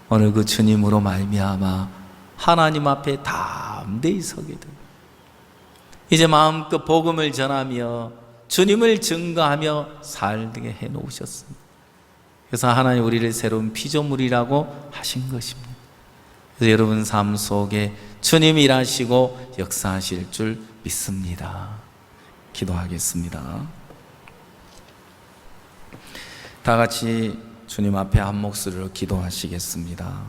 오늘 그 주님으로 말미암아 하나님 앞에 담대히 서게 됩니다. 이제 마음껏 복음을 전하며 주님을 증거하며 살게 해놓으셨습니다. 그래서 하나님 우리를 새로운 피조물이라고 하신 것입니다. 그래서 여러분 삶 속에 주님이 일하시고 역사하실 줄 믿습니다. 기도하겠습니다. 다 같이 주님 앞에 한 목소리로 기도하시겠습니다.